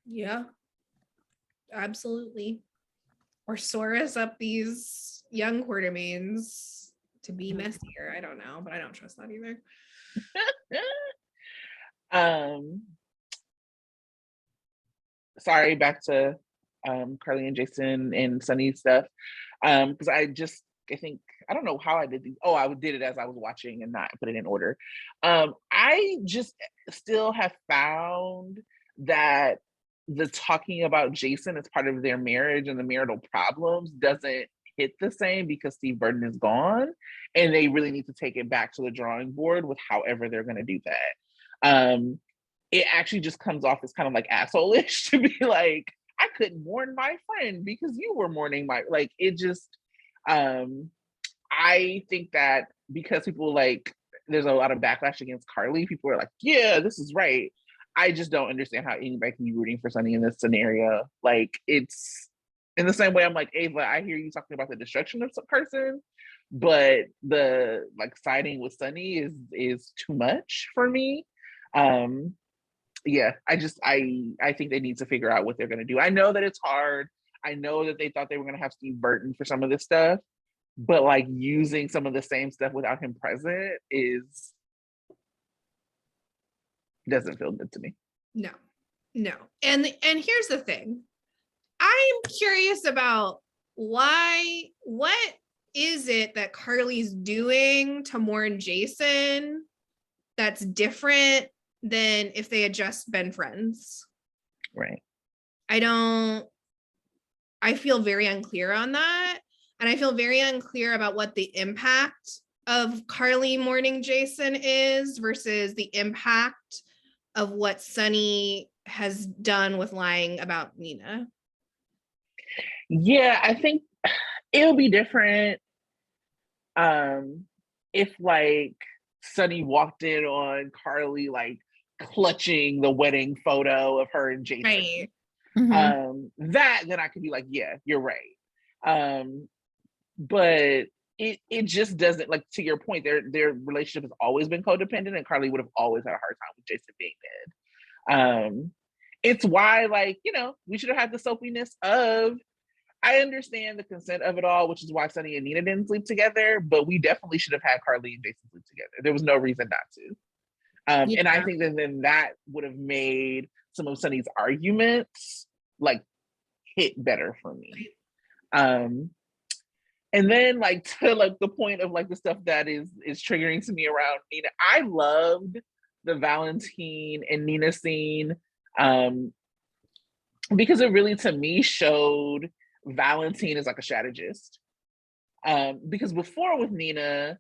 Yeah. Absolutely. Or source up these young Quartermains to be messier. I don't know, but I don't trust that either. Sorry, back to Carly and Jason and Sunny stuff. Because I think I don't know how I did these. Oh, I did it as I was watching and not put it in order. I just still have found that the talking about Jason as part of their marriage and the marital problems doesn't hit the same because Steve Burton is gone, and they really need to take it back to the drawing board with however they're going to do that. It actually just comes off as kind of like asshole-ish to be like, I couldn't mourn my friend because you were mourning my, like, it just, I think that because people like, there's a lot of backlash against Carly, people are like, yeah, this is right. I just don't understand how anybody can be rooting for Sunny in this scenario. Like, it's in the same way I'm like, Ava, I hear you talking about the destruction of some person, but the like siding with Sunny is too much for me. Yeah, I think they need to figure out what they're gonna do. I know that it's hard. I know that they thought they were gonna have Steve Burton for some of this stuff, but like using some of the same stuff without him present doesn't feel good to me. No. And here's the thing. I'm curious about what is it that Carly's doing to mourn Jason that's different than if they had just been friends? Right. I feel very unclear on that. And I feel very unclear about what the impact of Carly mourning Jason is versus the impact of what Sunny has done with lying about Nina. Yeah, I think it'll be different if like Sunny walked in on Carly like clutching the wedding photo of her and Jason. Right. Then I could be like, yeah, you're right. But it just doesn't, like, to your point, their relationship has always been codependent, and Carly would have always had a hard time with Jason being dead. It's why, like, you know, we should have had the soapiness of, I understand the consent of it all, which is why Sonny and Nina didn't sleep together, but we definitely should have had Carly and Jason sleep together. There was no reason not to. And I think that then that would have made some of Sonny's arguments like hit better for me. And then, like, to like the point of like the stuff that is triggering to me around Nina, I loved the Valentine and Nina scene, because it really, to me, showed Valentine as like a strategist. Because before with Nina,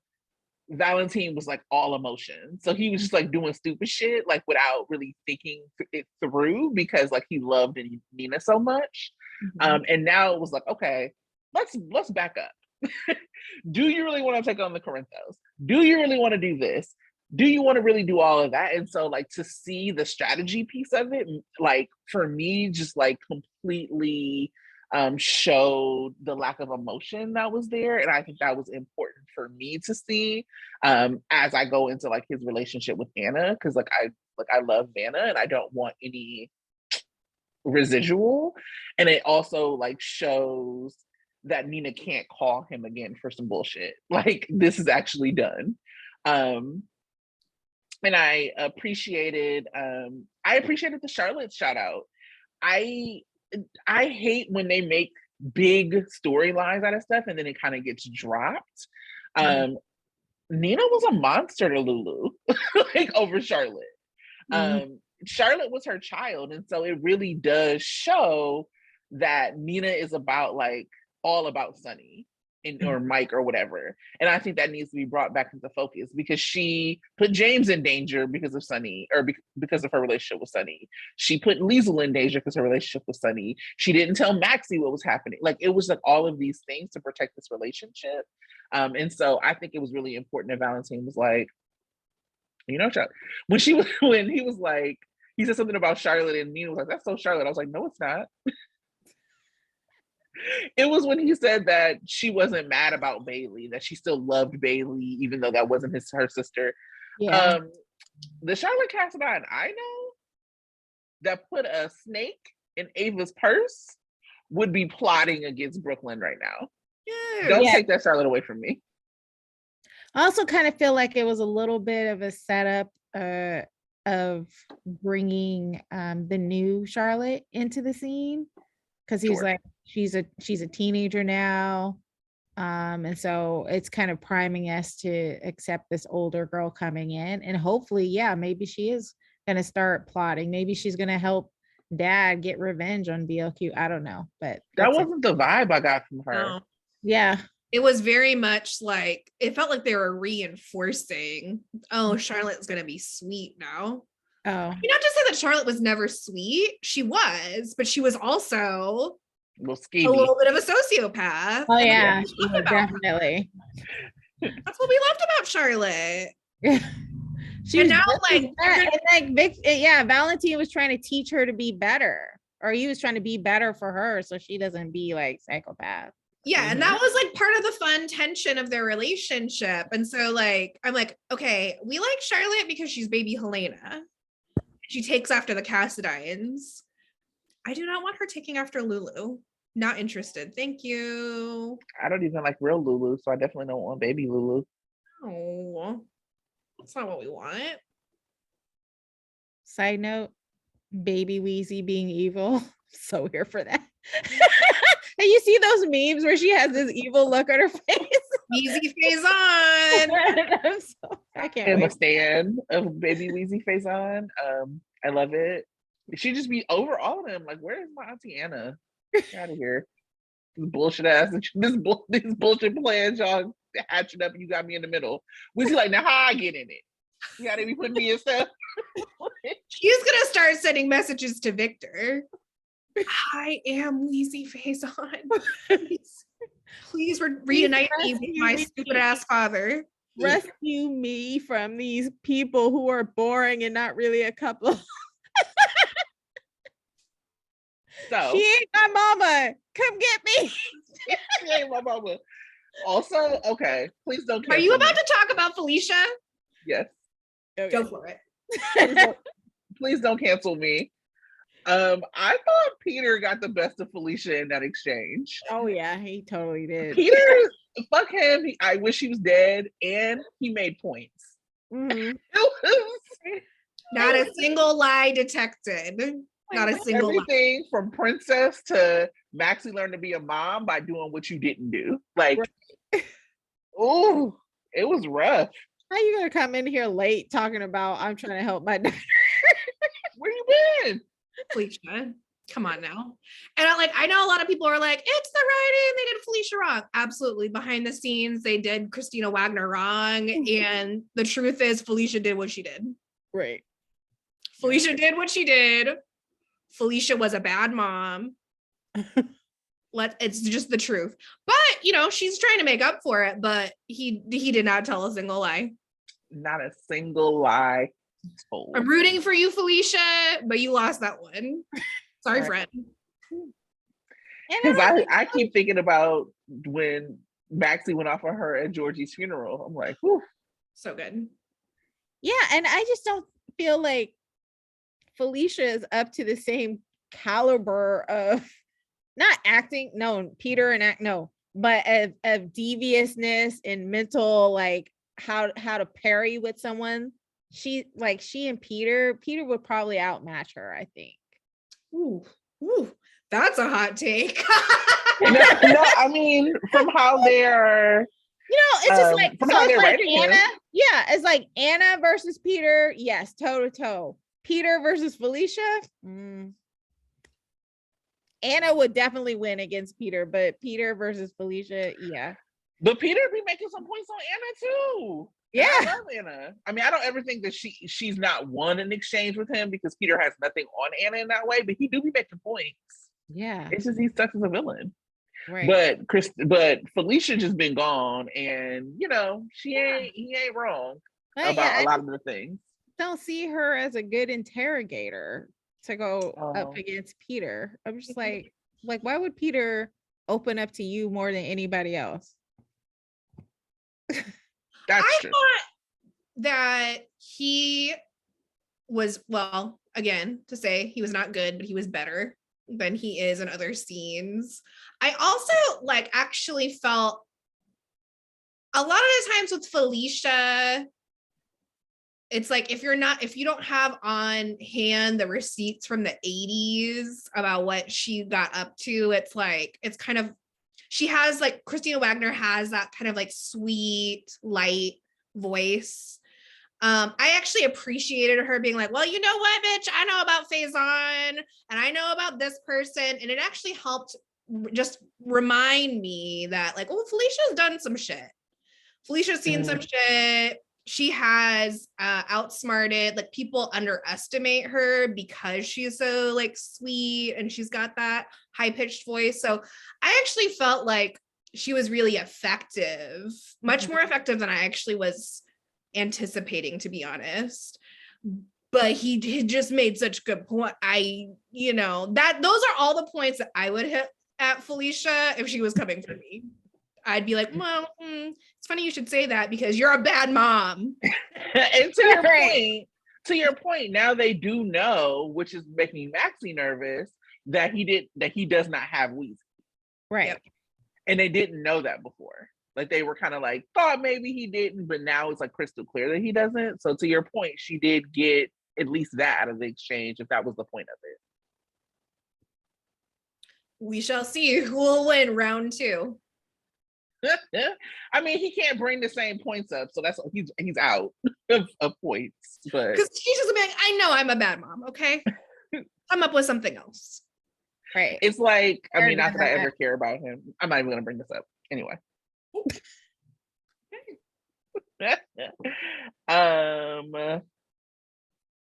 Valentine was like all emotion. So he was just like doing stupid shit, like without really thinking it through, because like he loved Nina so much. And now it was like, okay, let's back up. Do you really want to take on the Corinthos? Do you really want to do this? Do you want to really do all of that? And so, like, to see the strategy piece of it, like, for me, just like completely showed the lack of emotion that was there. And I think that was important for me to see as I go into like his relationship with Anna, because like I love Vanna and I don't want any residual. And it also like shows that Nina can't call him again for some bullshit. Like, this is actually done. And I appreciated the Charlotte shout out. I hate when they make big storylines out of stuff and then it kind of gets dropped. Nina was a monster to Lulu, like, over Charlotte. Charlotte was her child, and so it really does show that Nina is about like all about Sonny or Mike or whatever. And I think that needs to be brought back into focus, because she put James in danger because of Sonny, or because of her relationship with Sonny. She put Liesl in danger because of her relationship with Sonny. She didn't tell Maxie what was happening. Like, it was like all of these things to protect this relationship. And so I think it was really important that Valentine was like, you know, when he was like, he said something about Charlotte and Nina was like, that's so Charlotte. I was like, no, it's not. It was when he said that she wasn't mad about Bailey, that she still loved Bailey, even though that wasn't her sister. Yeah. The Charlotte Cassadine I know that put a snake in Ava's purse would be plotting against Brooklyn right now. Don't take that Charlotte away from me. I also kind of feel like it was a little bit of a setup of bringing the new Charlotte into the scene, because he's like, she's a teenager now, and so it's kind of priming us to accept this older girl coming in, and hopefully, maybe she is gonna start plotting. Maybe she's gonna help Dad get revenge on BLQ. I don't know, but that wasn't the vibe I got from her. No. Yeah. It was very much like, it felt like they were reinforcing, oh, Charlotte's gonna be sweet now. Oh, you not to say that Charlotte was never sweet. She was, but she was also a little bit of a sociopath. Oh yeah, definitely. That's what we loved about Charlotte. She was now Valentine was trying to teach her to be better, or he was trying to be better for her so she doesn't be like psychopath. Yeah, and that was like part of the fun tension of their relationship. And so like, I'm like, okay, we like Charlotte because she's baby Helena. She takes after the Cassadines. I do not want her taking after Lulu. Not interested. Thank you. I don't even like real Lulu, so I definitely don't want baby Lulu. Oh, that's not what we want. Side note, baby Wheezy being evil. So here for that. And you see those memes where she has this evil look on her face. Wheezy face on. I can't. I'm a fan of baby Wheezy face on. I love it. She just be over all of them. Like, where is my auntie Anna? Get out of here. This bullshit ass. This bullshit plans y'all hatching up, and you got me in the middle. Wheezy like, now how I get in it? You gotta be putting me in stuff. She's gonna start sending messages to Victor. I am Wheezy face on. Please reunite me with my stupid ass father. rescue me from these people who are boring and not really a couple. So She ain't my mama. Come get me. she ain't my mama. Also, okay, please don't cancel Are you about me. to talk about Felicia? Yes. Okay. Go for it. Please don't cancel me. I thought Peter got the best of Felicia in that exchange. Oh yeah, he totally did. Peter, fuck him. I wish he was dead, and he made points. Mhm. Not a single lie detected. Not a single lie. Everything from princess to Maxie learned to be a mom by doing what you didn't do. Like, oh, it was rough. How you gonna come in here late talking about I'm trying to help my daughter? Where you been? Felicia, come on now. And I know a lot of people are like, it's the writing, they did Felicia wrong. Absolutely. Behind the scenes, they did Christina Wagner wrong. And the truth is, Felicia did what she did. Right. Felicia did what she did. Felicia was a bad mom. It's just the truth. But she's trying to make up for it, but he did not tell a single lie. Not a single lie told. I'm rooting for you, Felicia, but you lost that one. Sorry, friend. Because I keep thinking about when Maxie went off on her at Georgie's funeral. I'm like, whew. So good. Yeah, and I just don't feel like Felicia is up to the same caliber of not acting, no, Peter and act, no, but of deviousness and mental, like how to parry with someone. She and Peter would probably outmatch her, I think. Ooh, that's a hot take. no, I mean, from how they're, it's just like, from so how it's they're like writing Anna. him. Yeah, it's like Anna versus Peter. Yes, toe to toe. Peter versus Felicia. Anna would definitely win against Peter, but Peter versus Felicia, yeah. But Peter be making some points on Anna too. Yeah. And I love Anna. I mean, I don't ever think that she's not won an exchange with him because Peter has nothing on Anna in that way, but he do be making points. Yeah. It's just he's stuck as a villain. Right. But Felicia just been gone, and he ain't wrong about a lot of the things. Don't see her as a good interrogator to go up against Peter. I'm just like why would Peter open up to you more than anybody else? That's true. Thought that he was, well, again, to say he was not good, but he was better than he is in other scenes. I also actually felt a lot of the times with Felicia, it's like if you don't have on hand the receipts from the 80s about what she got up to, it's kind of, she has Christina Wagner has that kind of sweet, light voice. I actually appreciated her being like, well, you know what, bitch, I know about Faison and I know about this person. And it actually helped just remind me that Felicia's done some shit. Felicia's seen some shit. She has outsmarted, people underestimate her because she's so sweet and she's got that high-pitched voice. So I actually felt like she was really effective, much more effective than I actually was anticipating, to be honest. But he just made such good point. Those are all the points that I would hit at Felicia if she was coming for me. I'd be like, well, it's funny you should say that because you're a bad mom. And to your point, now they do know, which is making Maxie nervous, that he does not have Weezy. Right. Yep. And they didn't know that before. They were kind of thought maybe he didn't, but now it's crystal clear that he doesn't. So to your point, she did get at least that out of the exchange, if that was the point of it. We shall see who will win round 2. I mean, he can't bring the same points up, so that's he's out of points. But because she's just like, I know I'm a bad mom. Okay, come up with something else. Right. It's not that I ever care about him. I'm not even gonna bring this up anyway.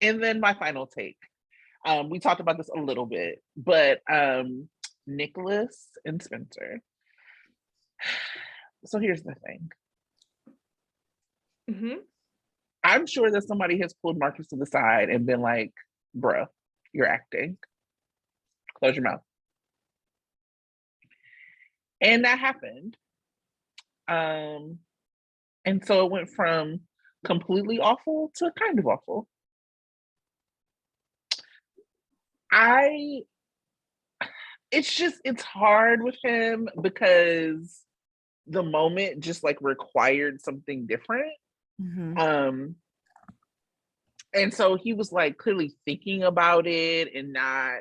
And then my final take. We talked about this a little bit, but Nicholas and Spencer. So here's the thing. Mm-hmm. I'm sure that somebody has pulled Marcus to the side and been like, bruh, you're acting. Close your mouth. And that happened. And so it went from completely awful to kind of awful. It's hard with him because the moment just like required something different. Mm-hmm. And so he was like clearly thinking about it and not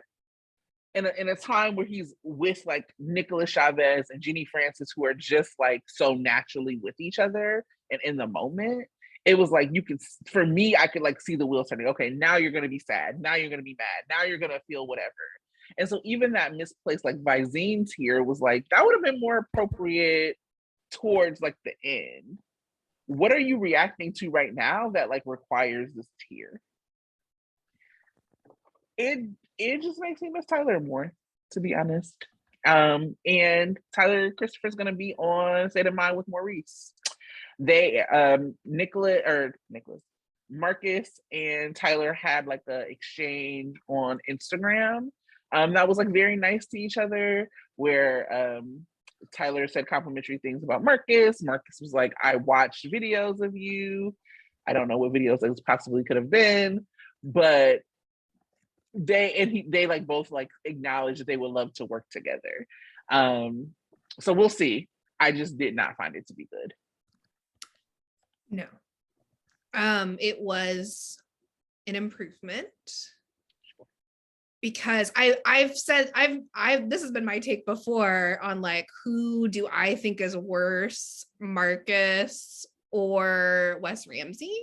in a time where he's with like Nicholas Chavez and Jeannie Francis, who are just like so naturally with each other and in the moment. It was like for me, I could like see the wheels turning. Okay, now you're gonna be sad. Now you're gonna be mad. Now you're gonna feel whatever. And so even that misplaced like Visine tear was like, that would have been more appropriate towards like the end. What are you reacting to right now that like requires this tear? It just makes me miss Tyler more, to be honest. And Tyler Christopher's gonna be on State of Mind with Maurice. They Marcus and Tyler had like a exchange on Instagram that was like very nice to each other, where Tyler said complimentary things about Marcus. Marcus was like, I watched videos of you. I don't know what videos those possibly could have been, but they like both like acknowledged that they would love to work together. So we'll see. I just did not find it to be good. No. It was an improvement because I've said this has been my take before on like, who do I think is worse, Marcus or Wes Ramsey?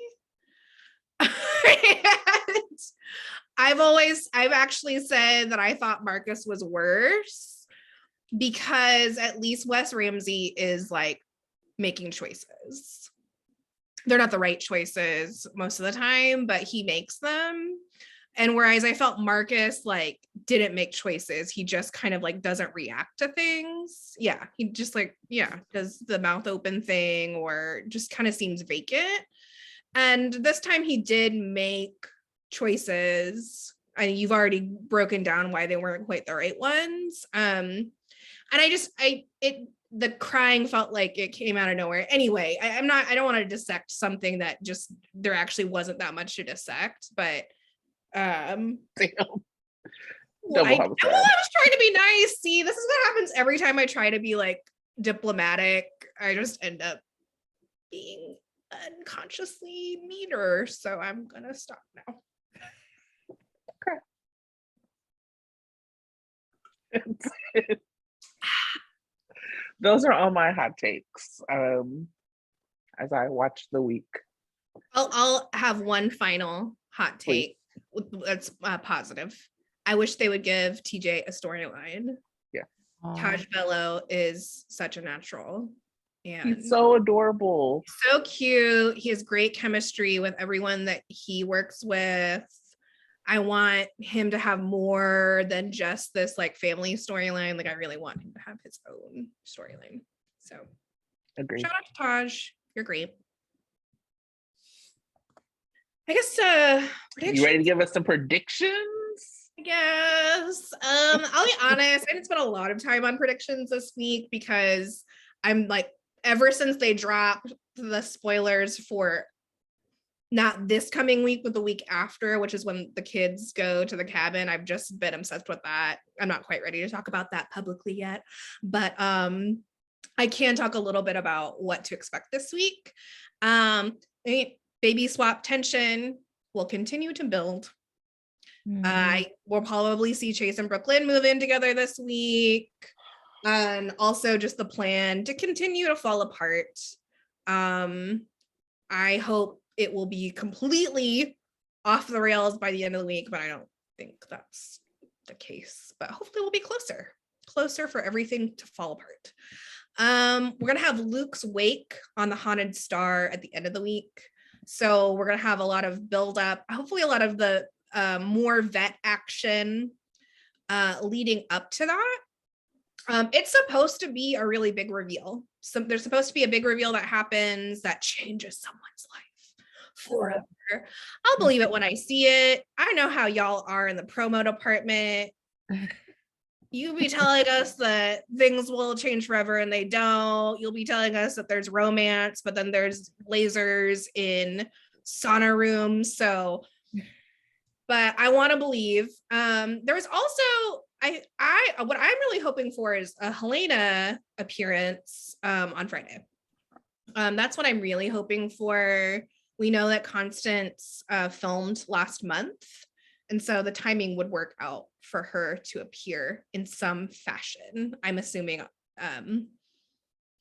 I've actually said that I thought Marcus was worse because at least Wes Ramsey is like making choices. They're not the right choices most of the time, but he makes them. And whereas I felt Marcus like didn't make choices, he just kind of like doesn't react to things. Yeah, he just like, yeah, does the mouth open thing or just kind of seems vacant. And this time he did make choices. And you've already broken down why they weren't quite the right ones. And the crying felt like it came out of nowhere. Anyway, I don't want to dissect something that just there actually wasn't that much to dissect, but well, I was trying to be nice. See, this is what happens every time I try to be like diplomatic. I just end up being unconsciously meaner. So I'm gonna stop now. Okay. Those are all my hot takes as I watch the week. I'll have one final hot take that's positive. I wish they would give TJ a storyline. Yeah. Taj Bello is such a natural. And he's so adorable. So cute. He has great chemistry with everyone that he works with. I want him to have more than just this like family storyline. Like I really want him to have his own storyline. So agreed. Shout out to Taj. You're great. I guess you ready to give us some predictions? I guess. I'll be honest, I didn't spend a lot of time on predictions this week because I'm like, ever since they dropped the spoilers for not this coming week, but the week after, which is when the kids go to the cabin, I've just been obsessed with that. I'm not quite ready to talk about that publicly yet, but I can talk a little bit about what to expect this week. Baby swap tension will continue to build. I will probably see Chase and Brooklyn move in together this week. And also just the plan to continue to fall apart. I hope it will be completely off the rails by the end of the week, but I don't think that's the case. But hopefully we'll be closer for everything to fall apart. We're gonna have Luke's wake on the Haunted Star at the end of the week. So we're gonna have a lot of build up, hopefully a lot of the more vet action leading up to that. It's supposed to be a really big reveal. So there's supposed to be a big reveal that happens that changes someone's life forever. I'll believe it when I see it. I know how y'all are in the promo department. You be telling us that things will change forever and they don't. You'll be telling us that there's romance, but then there's lasers in sauna rooms. So, but I want to believe. There was also what I'm really hoping for is a Helena appearance on Friday. That's what I'm really hoping for. We know that Constance filmed last month, and so the timing would work out for her to appear in some fashion. I'm assuming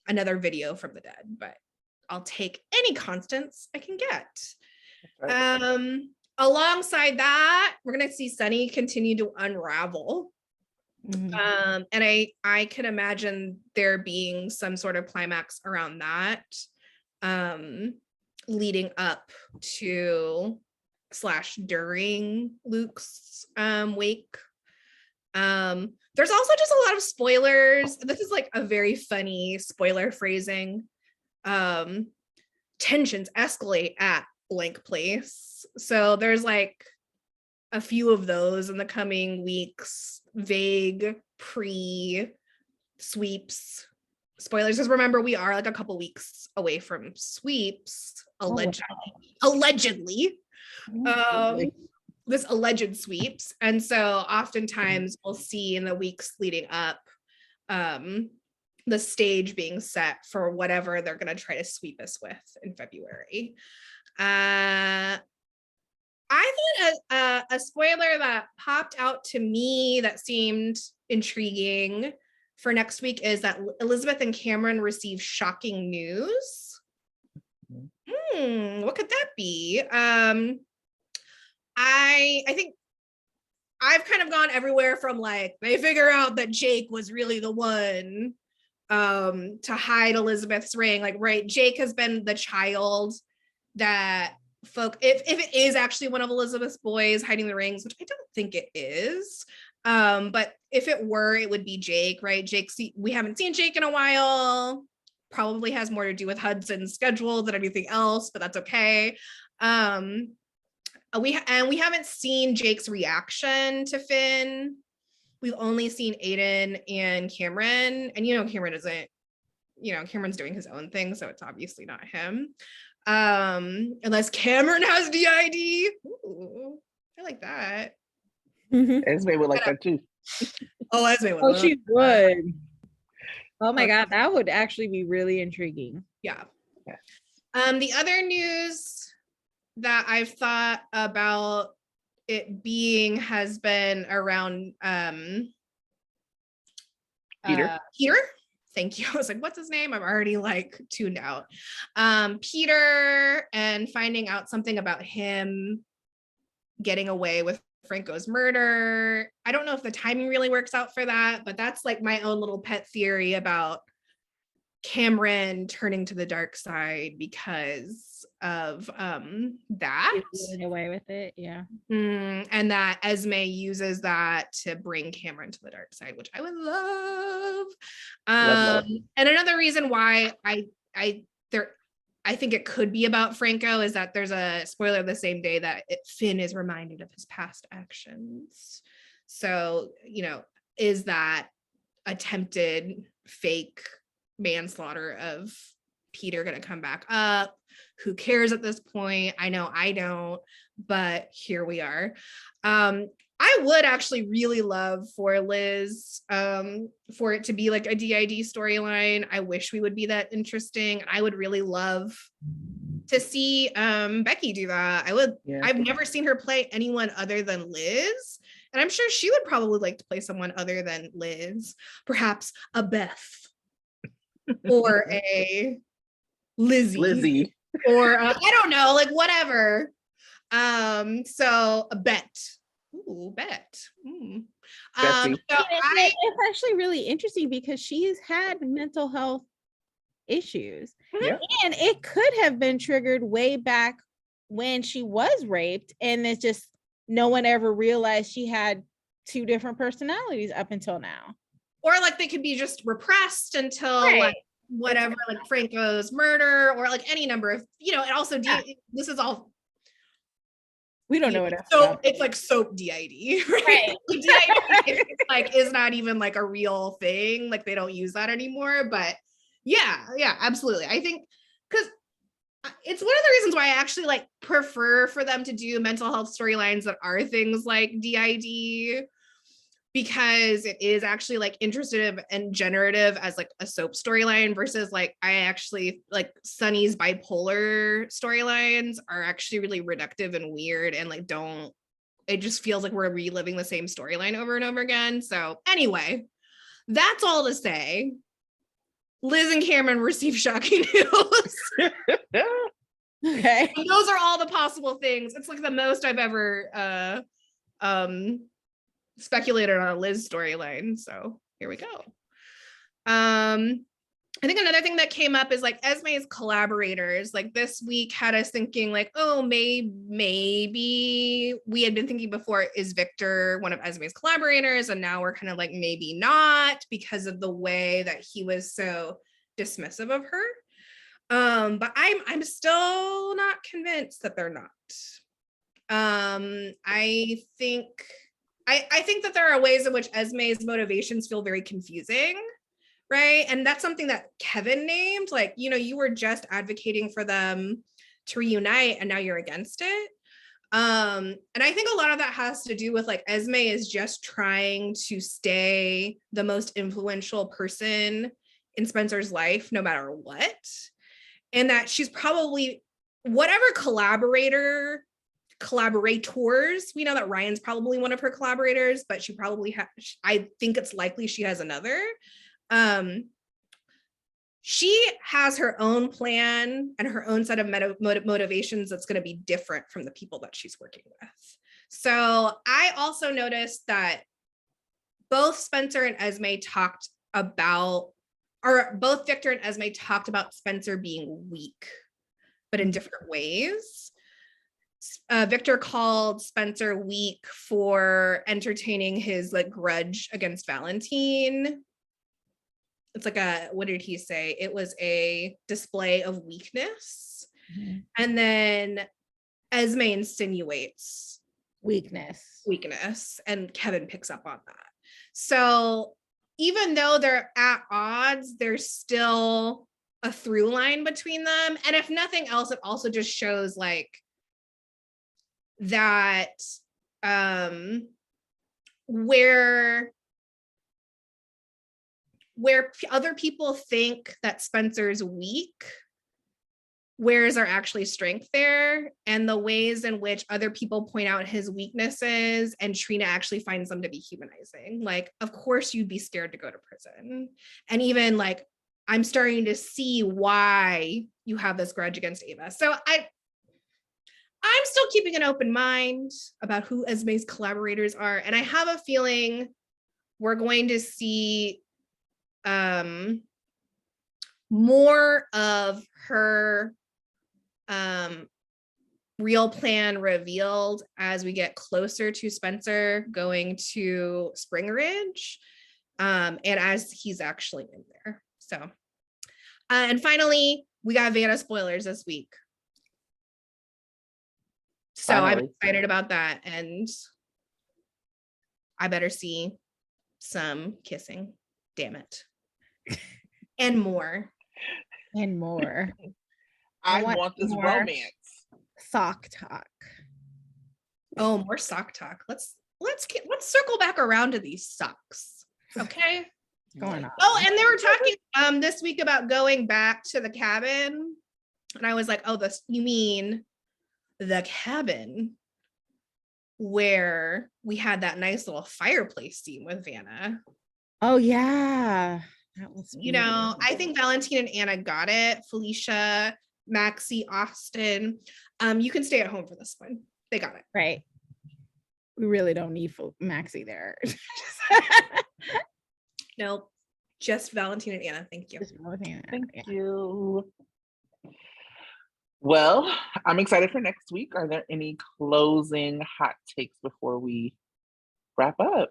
another video from the dead, but I'll take any Constance I can get. Right. Alongside that, we're gonna see Sunny continue to unravel. Mm-hmm. And I can imagine there being some sort of climax around that, leading up to / during Luke's wake. There's also just a lot of spoilers. This is like a very funny spoiler phrasing. Tensions escalate at blank place. So there's like a few of those in the coming weeks, vague pre-sweeps spoilers, because remember, we are like a couple weeks away from sweeps, allegedly. This alleged sweeps. And so oftentimes we'll see in the weeks leading up the stage being set for whatever they're going to try to sweep us with in February. I thought a spoiler that popped out to me that seemed intriguing for next week is that Elizabeth and Cameron receive shocking news. What could that be? I think I've kind of gone everywhere from like they figure out that Jake was really the one to hide Elizabeth's ring. Like, right, Jake has been the child that if it is actually one of Elizabeth's boys hiding the rings, which I don't think it is, but if it were, it would be Jake, right? We haven't seen Jake in a while. Probably has more to do with Hudson's schedule than anything else, but that's okay. We haven't seen Jake's reaction to Finn. We've only seen Aiden and Cameron, and Cameron's doing his own thing, so it's obviously not him. Unless Cameron has DID. Ooh, I like that. Esme would like that too. Oh, Esme would. Oh, she would. Oh my God, that would actually be really intriguing. Yeah. The other news that I've thought about it being has been around Peter. Thank you. I was like, what's his name? I'm already like tuned out. Peter, and finding out something about him getting away with Franco's murder. I don't know if the timing really works out for that, but that's like my own little pet theory about Cameron turning to the dark side because of that. Getting away with it, yeah. And that Esme uses that to bring Cameron to the dark side, which I would love. Love. And another reason why I think it could be about Franco is that there's a spoiler the same day that Finn is reminded of his past actions. So, is that attempted fake manslaughter of Peter going to come back up? Who cares at this point? I know I don't, but here we are. I would actually really love for Liz, for it to be like a DID storyline. I wish we would be that interesting. I would really love to see Becky do that. I've never seen her play anyone other than Liz. And I'm sure she would probably like to play someone other than Liz, perhaps a Beth or a Lizzie. Or I don't know, like whatever. So a Bet. Ooh, Bet. It's actually really interesting because she's had mental health issues. Yeah. And it could have been triggered way back when she was raped, and it's just no one ever realized she had two different personalities up until now. or like they could be just repressed until like whatever, like Franco's murder, or like any number of, you know, and also this is all, we don't know what so it's like soap DID, right? DID like is not even like a real thing, like they don't use that anymore. But yeah, absolutely. I think because it's one of the reasons why I actually like prefer for them to do mental health storylines that are things like DID, because it is actually like interested and generative as like a soap storyline, versus like I actually like Sunny's bipolar storylines are actually really reductive and weird, and like it just feels like we're reliving the same storyline over and over again. So anyway, that's all to say, Liz and Cameron received shocking news. Okay. And those are all the possible things. It's like the most I've ever speculated on a Liz storyline. So here we go. I think another thing that came up is like Esme's collaborators. Like this week had us thinking like, oh, maybe we had been thinking before, is Victor one of Esme's collaborators? And now we're kind of like, maybe not, because of the way that he was so dismissive of her. But I'm still not convinced that they're not. I think that there are ways in which Esme's motivations feel very confusing, right? And that's something that Kevin named, like, you know, you were just advocating for them to reunite and now you're against it. And I think a lot of that has to do with like Esme is just trying to stay the most influential person in Spencer's life, no matter what. And that she's probably, whatever collaborators, we know that Ryan's probably one of her collaborators, but she probably I think it's likely she has another. She has her own plan and her own set of motivations that's going to be different from the people that she's working with. So I also noticed that both Spencer and Esme talked about, or both Victor and Esme talked about Spencer being weak, but in different ways. Victor called Spencer weak for entertaining his like grudge against Valentine. It's like what did he say? It was a display of weakness. Mm-hmm. And then Esme insinuates weakness, and Kevin picks up on that. So even though they're at odds, there's still a through line between them. And if nothing else, it also just shows like that where other people think that Spencer's weak, where is there actually strength there? And the ways in which other people point out his weaknesses and Trina actually finds them to be humanizing. Like, of course you'd be scared to go to prison. And even like, I'm starting to see why you have this grudge against Ava. So I'm still keeping an open mind about who Esme's collaborators are. And I have a feeling we're going to see more of her real plan revealed as we get closer to Spencer going to Spring Ridge, and as he's actually in there. So, and finally, we got Vanna spoilers this week. So finally. I'm excited about that, and I better see some kissing. Damn it. And more. I want this romance. Sock talk. Oh, more sock talk. Let's circle back around to these socks. Okay. Going on. Oh, and they were talking this week about going back to the cabin. And I was like, oh, you mean the cabin where we had that nice little fireplace scene with Vanna. Oh yeah. That was weird. You know, I think Valentina and Anna got it. Felicia, Maxie, Austin. You can stay at home for this one. They got it. Right. We really don't need Maxie there. Nope. Just Valentina and Anna. Thank you. Thank you. Well, I'm excited for next week. Are there any closing hot takes before we wrap up?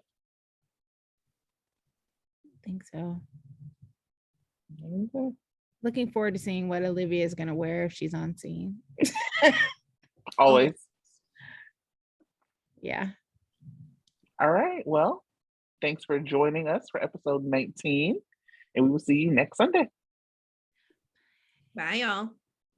think so. Okay. Looking forward to seeing what Olivia is gonna wear if she's on scene. Always. Yeah. All right. Well, thanks for joining us for episode 19, and we will see you next Sunday. Bye, y'all.